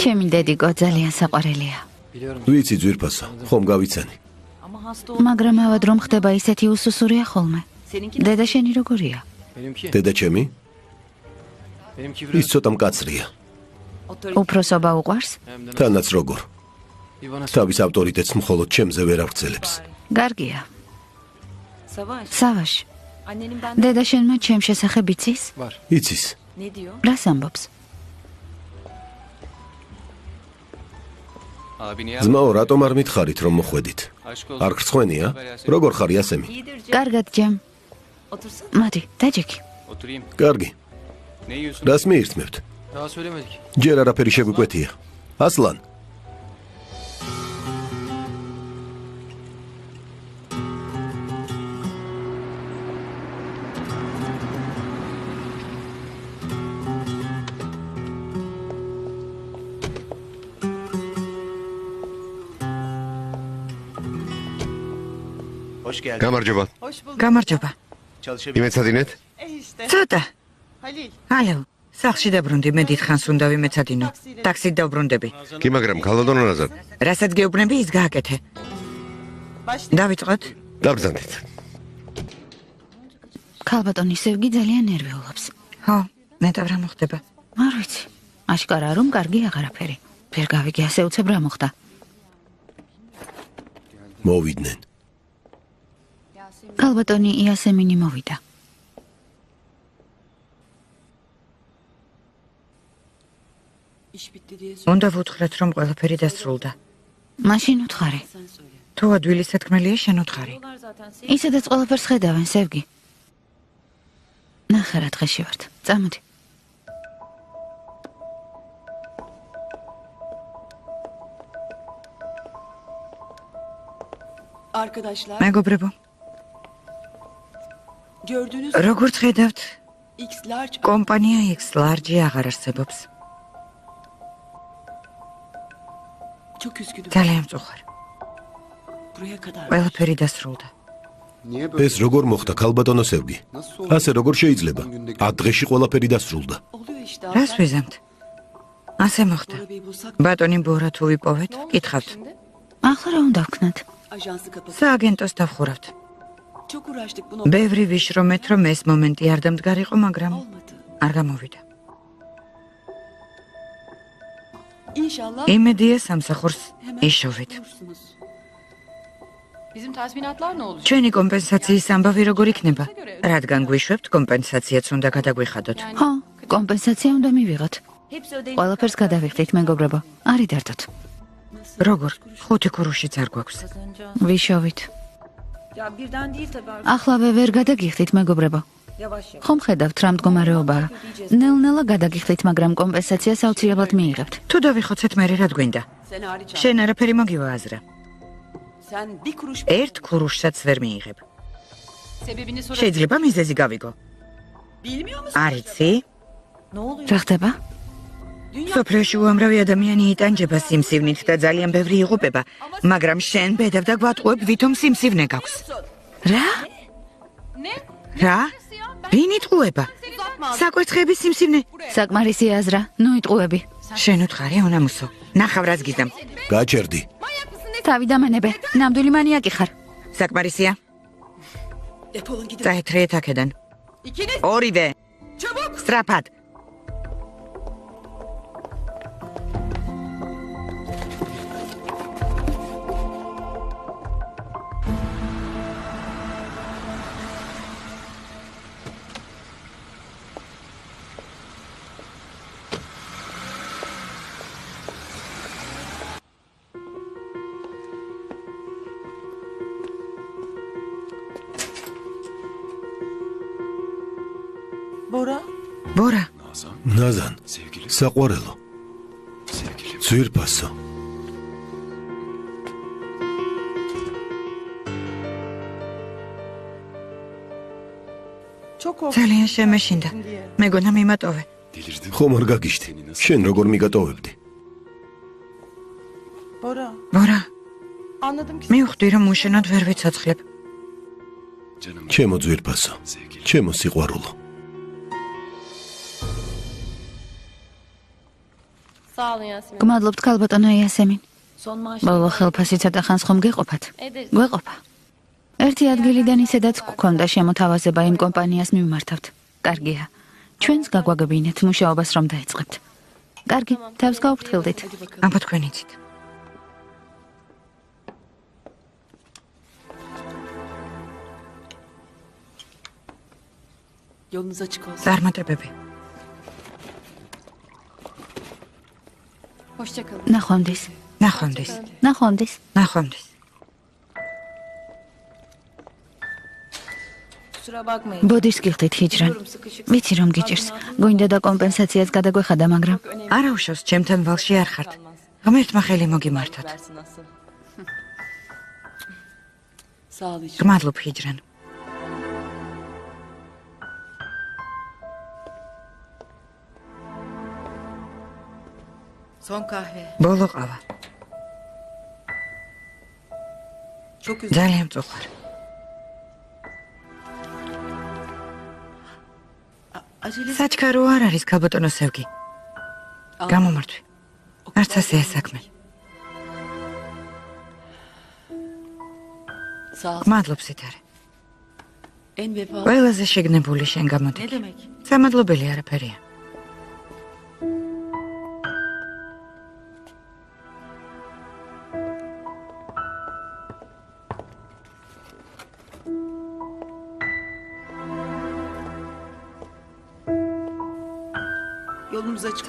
ჩემი დედიკო ძალიან საყვარელია. ვიცი ძვირფასო, ხომ გავიცანი. მაგრამ ავად რომ ხდება ისეთი უსუსურია ხოლმე. დედა შენი როგორია? დედა ჩემი? ის ცოტა მკაცრია. უფროსობა უყვარს? თანაც როგორ. თავის ავტორიტეტს მხოლოდ ჩემზე ვერ აღწელებს. გარგია. სავაშ. დედა შენმა ჩემ შესახებ იცის? იცის. რას ამბობს? ძმაო, რატომ არ მითხარით რომ მოხვედით? არ გრცხვენია? როგორ ხარ იასემი? კარგად ჯემ. მადი, დაჯექი. კარგი. რას მიირთმევთ? ჯერ არაფერი შეგვიკვეთია. ასლან. გამარჯობა. გამარჯობა. იმეცადინეთ? ცოტა. ჰალო, სახლში დაბრუნდი, მე დიდხანს უნდა ვიმეცადინო. ტაქსით დავბრუნდები. კი, მაგრამ ქალბატონო ნაზარ. რასაც გეუბნები, ის გააკეთე. დავიწყოთ? დაბრძანდით. ქალბატონი სევგი ძალიან ნერვიულობს. ხო, ნეტავ რა მოხდება? არ ვიცი. აშკარაა რომ კარგი აღარაფერი. ვერ გავიგე ასე უცებ რა მოხდა. მოვიდნენ. ქალბატონი იასემინი მოვიდა. უნდა ვუთხრათ, რომ ყველაფერი დასრულდა. მაშინ უთხარი. თუ ადვილი სათქმელია, შენ უთხარი. ისედაც ყველაფერს ხედავენ, სევგი. ნახე რა დღეში ვართ. წამოდი. Arkadaşlar, მეგობრებო, gördüğünüz როგორც ხედავთ, X large კომპანია X Large აღარ არსებობს. çok üzgünüm. ძალიან მწუხარ. Buraya kadar. ყველაფერი დასრულდა. ეს როგორ მოხდა ქალბატონო სევგი? ასე როგორ შეიძლება? 10 დღეში ყველაფერი დასრულდა. Oluyor işte. რას ვიზამთ? ასე მოხდა. ბატონი ბორა თუ ვიპოვეთ, კითხავთ. ახლა რა უნდა ვქნათ? Ajansı kapatıp სააგენტოს დავხურავთ. çok uğraştık bunu. ბევრი ვიშრომეთ, რომ ეს მომენტი არ დამდგარიყო, მაგრამ Olmadı. არ გამოვიდა. İnşallah იმედია სამსახურს იშოვით. bulursunuz. Bizim tazminatlar ne olacak? ჩვენი კომპენსაციის ამბავი როგორ იქნება? რადგან გვიშვებთ, კომპენსაციაც უნდა გადაგვიხადოთ. ხო, კომპენსაცია უნდა მივიღოთ. Hepsi ödeyecek. ყველაფერს გადავიხდით, მეგობრებო. არ იდარდოთ. როგორ? 5 კურუშიც არ გვაქვს. ვიშოვით. Ya birden değil tabii. ახლავე ვერ გადაგიხდით, მეგობრებო. Yavaş yavaş. ხომ ხედავთ რა მდგომარეობაა? ნელ-ნელა გადაგიხდით, მაგრამ კომპენსაციას აუცილებლად მიიღებთ. თუ დავიხოცეთ, მე რა გვინდა? Sen hariç. შენ არაფერი მოგივა აზრა. Sen bir kuruş ერთ კურუშსაც ვერ მიიღებ. Sebebini sorabilir. შეიძლება მიზეზი გავიგო. bilmiyor musun? არ იცი? Ne oluyor? რა ხდება? სოფლიოში უამრავი ადამიანი იტანჯება სიმსივნით და ძალიან ბევრი იღუპება, მაგრამ შენ ბედავ და გვატყუებ, ვითომ სიმსივნე გაქვს. რა? Ne? რა? ვინ იტყუება? საკვერცხების სიმსივნე. საკმარისი აზრა, ნუ იტყუები. შენ უთხარი, უნამუსო. ნახავ რას გიზამ. გაჩერდი. თავი დამანებე, ნამდვილი მანიაკი ხარ. საკმარისია. Defolun gidin. წაეთრიეთ აქედან. İkiniz ორივე. çabuk. სწრაფად. Bora. ბორა, ნაზან, საყვარელო. ძვირფასო. Çok korktum. ძალიან შემეშინდა. მეგონა მიმატოვე. ხომ არ გაგიშდი? შენ როგორ მიგატოვებდი? Bora. ბორა, Anladım ki მივხვდი რომ უშენოდ ვერ ვიცოცხლებ. ჩემო ძვირფასო. ჩემო სიყვარულო. Sağ olun Yasemin. გმადლობთ ქალბატონო იასემინ. Son maaş. ბოლო ხელფასი ცოტა ხანს ხომ გეყოფათ? Ederiz. გვეყოფა. ერთი ადგილიდან ისედაც გქონდა შემოთავაზება იმ კომპანიას მიმართავთ. კარგია. ჩვენს გაგვაგებინეთ მუშაობას რომ დაიწყებთ. კარგი, თავს გაუფრთხილდით. აბა თქვენ იცით. yolunuz açık olsun. წარმატებები. Hoşçakalın. ნახვამდის. ნახვამდის. ნახვამდის. ნახვამდის. Kusura bakmayın. ბოდიშს გიხდით ჰიჯრან. ვიცი რომ გიჭირს. გვინდა და კომპენსაციას გადაგვეხადა, მაგრამ არა უშავს, ჩემთან ვალში არ ხართ. ღმერთმა ხელი მოგიმართოთ. Versin asıl. Sağ ol hiç. გმადლობ ჰიჯრან. Son kahve. ბოლო ყავა. Çok üzüldüm. ძალიან მწუხარ. საჩქარო არ არის ქალბატონო სევგი. გამომართვი. არც ასეა საქმე. მადლობ სიტარე. ყველაზე შეგნებული შენ გამოდი. სამადლობელი არაფერია.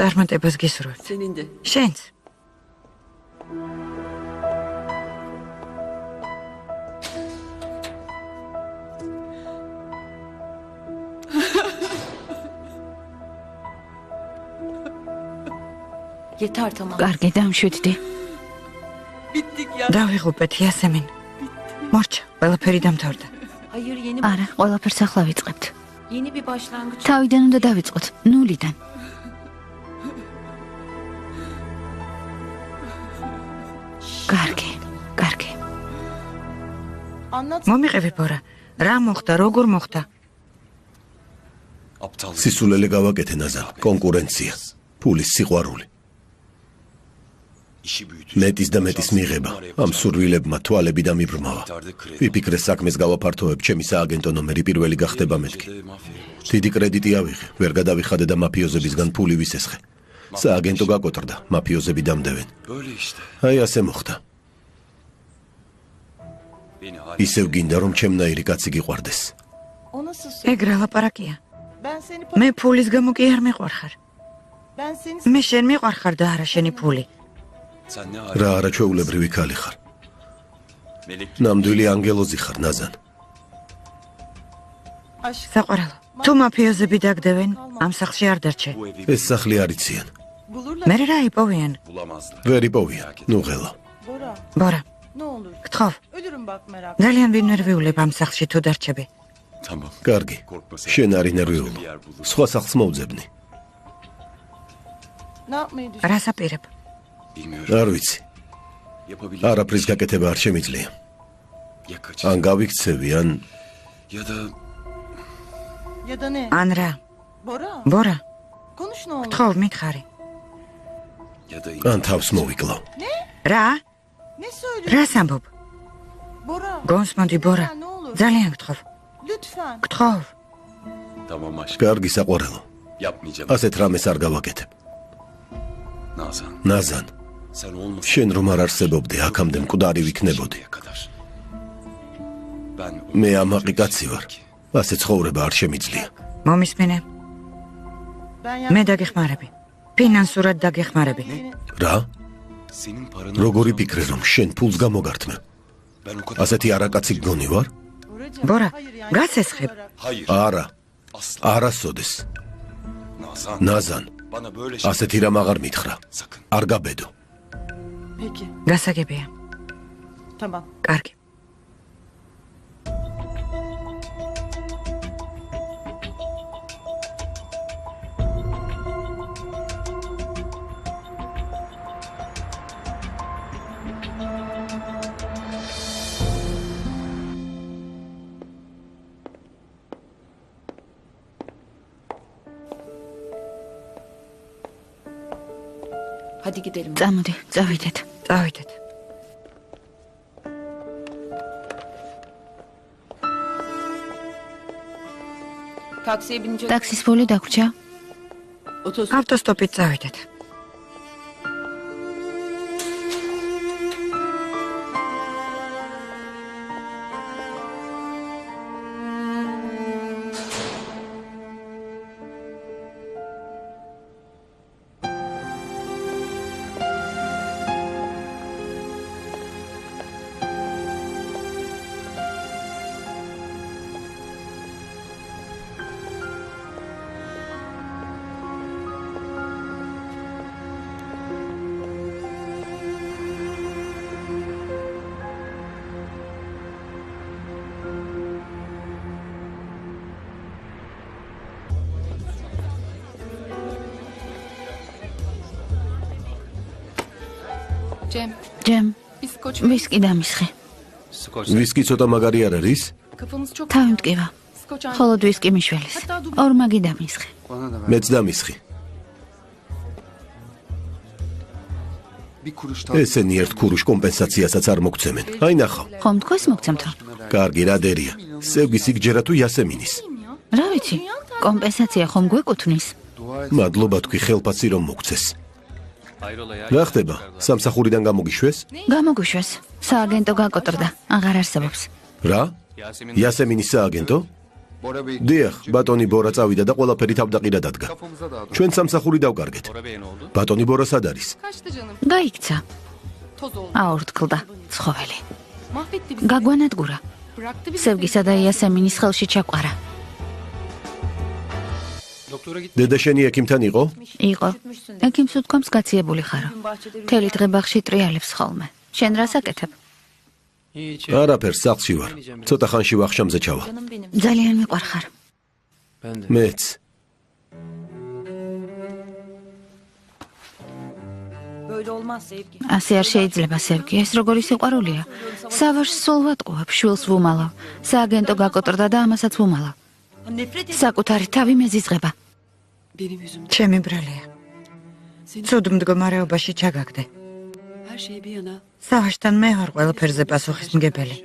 წარმატებას გისურვებთ. შენც. კარგი, დამშვიდდი. დავიღუპეთ იასემინ. მორჩა, ყველაფერი დამთავრდა. არა, ყველაფერს ახლა ვიწყებთ. თავიდან უნდა დავიწყოთ, ნულიდან. კარგი. მომიყევი ბორა. რა მოხდა, როგორ მოხდა? სისულელე გავაკეთე ნაზარ, კონკურენცია, ფულის სიყვარული. მეტის და მეტის მიღება, ამ სურვილებმა თვალები დამიბრმავა. ვიფიქრე საქმეს გავაფართოებ, ჩემი სააგენტო ნომერი პირველი გახდება მეთქი. დიდი კრედიტი ავიღე, ვერ გადავიხადე და მაფიოზებისგან ფული ვისესხე. სააგენტო გაკოტრდა, მაფიოზები დამდევენ. აი ასე მოხდა. ისევ გინდა რომ ჩემნაირი კაცი გიყვარდეს. ეგ რა ლაპარაკია? მე ფულის გამო კი არ მიყვარხარ. მე შენ მიყვარხარ და არა შენი ფული. რა არაჩვეულებრივი ქალი ხარ. ნამდვილი ანგელოზი ხარ, ნაზან. საყვარელო, თუ მაფიოზები დაგდევენ, ამ სახლში არ დარჩე. ეს სახლი არ იციან. მე რა იპოვიან? ვერ იპოვიან, ნუ ღელა. ბორა, გთხოვ. ძალიან ვინერვიულებ ამ სახლში თუ დარჩები. კარგი, შენ არ ინერვიულო. სხვა სახლს მოვძებნი. რას აპირებ? არ ვიცი. არაფრის გაკეთება არ შემიძლია. ან გავიქცევი, ან რა? ბორა, გთხოვ, მითხარი. ან თავს მოვიკლავ. რა? რას ამბობ? გონს მოდი, ბორა. ძალიან გთხოვ. გთხოვ. კარგი საყვარელო. ასეთ რამეს არ გავაკეთებ. ნაზან, შენ რომ არ არსებობდე, აქამდე მკვდარი ვიქნებოდი. მე ამაყი კაცი ვარ. ასე ცხოვრება არ შემიძლია. მომისმინე. მე დაგეხმარები. ფინანსურად დაგეხმარები. რა? როგორი ფიქრე რომ შენ ფულს გამოგართმევ? ასეთი არაკაცი გგონი ვარ? ბორა, გაცესხებ. არა. არასოდეს. ნაზან, ასეთი რამ აღარ მითხრა. არ გაბედო. გასაგებია. კარგი. წამოდი, წავიდეთ. ტაქსის ფული დაგვრჩა. ავტოსტოპით წავიდეთ. ჯემ, ვისკი დამისხე. ვისკი ცოტა მაგარი არ არის? თავი მტკივა. ხოლოდ ვისკი მიშველის. ორმაგი დამისხე. მეც დამისხი. ესენი ერთ ქურუშ კომპენსაციასაც არ მოგცემენ. აი ნახავ. ხომ თქვენს მოგცემთ რა? კარგი, რა დერია. სევგის იგჯერა თუ იასემინის. რა ვიცი? კომპენსაცია ხომ გვეკუთვნის? მადლობა თქვი ხელფასი რომ მოგცეს. რა ხდება? სამსახურიდან გამოგიშვეს? გამოგვიშვეს. სააგენტო გაკოტრდა. აღარ არსებობს. რა? იასემინის სააგენტო? დიახ, ბატონი ბორა წავიდა და ყველაფერი თავდაყირად ადგა. ჩვენ სამსახური დავკარგეთ. ბატონი ბორა სად არის? გაიქცა. აორთქლდა ცხოველი. გაგვანადგურა. სევგისა და იასემინის ხელში ჩაყარა. დედა შენი ექიმთან იყო? იყო. ექიმს უთქვამს გაციებული ხარო. მთელი დღე ბაღში ტრიალებს ხოლმე. შენ რას აკეთებ? არაფერს, სახლში ვარ. ცოტა ხანში ვახშამზე ჩავა. ძალიან მიყვარხარ. მეც. ასე არ შეიძლება, სევგი, ეს როგორი სიყვარულია. სავაშს სულ ვატყუებ, შვილს ვუმალავ. სააგენტო გაკოტრდა და ამასაც ვუმალავ. საკუთარი თავი მეზიზღება. ჩემი ბრალია. ცუდ მდგომარეობაში ჩაგაგდე. სავაშთან მე ვარ ყველაფერზე პასუხისმგებელი.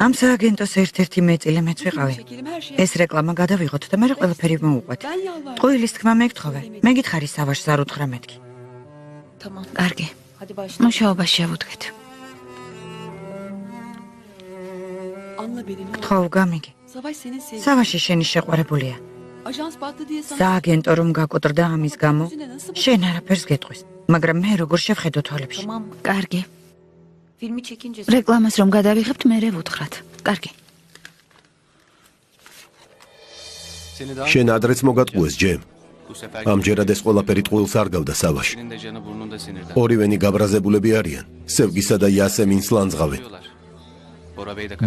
ამ სააგენტოს ერთ-ერთი მეწილე მეც ვიყავი. ეს რეკლამა გადავიღოთ და მე ყველაფერი მოვუყვეთ. ტყუილის თქმა მეკთხოვე. მე გითხარი სავაშს არ უთხრა მეთქი. კარგი. მუშაობას შევუდგეთ. გთხოვ გამიგი. სავაში შენი შეყვარებულია. სააგენტო რომ გაკოტრდა ამის გამო, შენ არაფერს გეტყვის, მაგრამ მე როგორ შევხედო თვალებში? კარგი. რეკლამას რომ გადავიღებთ, მერე ვუთხრათ. კარგი. შენ ადრეც მოგატყუეს, ჯემ. ამჯერად ეს ყველაფერი ტყუილს არ გავდა სავაში. ორივენი გაბრაზებულები არიან. სევგისა და იასემინს ლანძღავენ.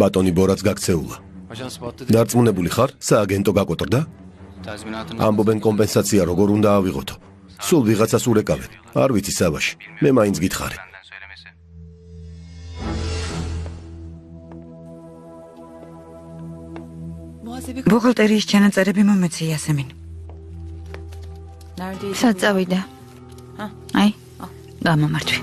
ბატონი ბორაც გაქცეულა. დარწმუნებული ხარ, სააგენტო გაკოტრდა? ამბობენ კომპენსაცია როგორ უნდა ავიღოთო. სულ ვიღაცას ურეკავენ. არ ვიცი სავაში. მე მაინც გითხარი. ბუღალტერიის ჩანაწერები მომეცი იასემინ. სად წავიდა? აი, გამომართვი.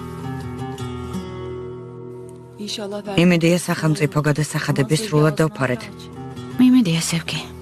იმედია სახელმწიფო გადასახადების სრულად დავფარეთ. მიმედია, სევგი.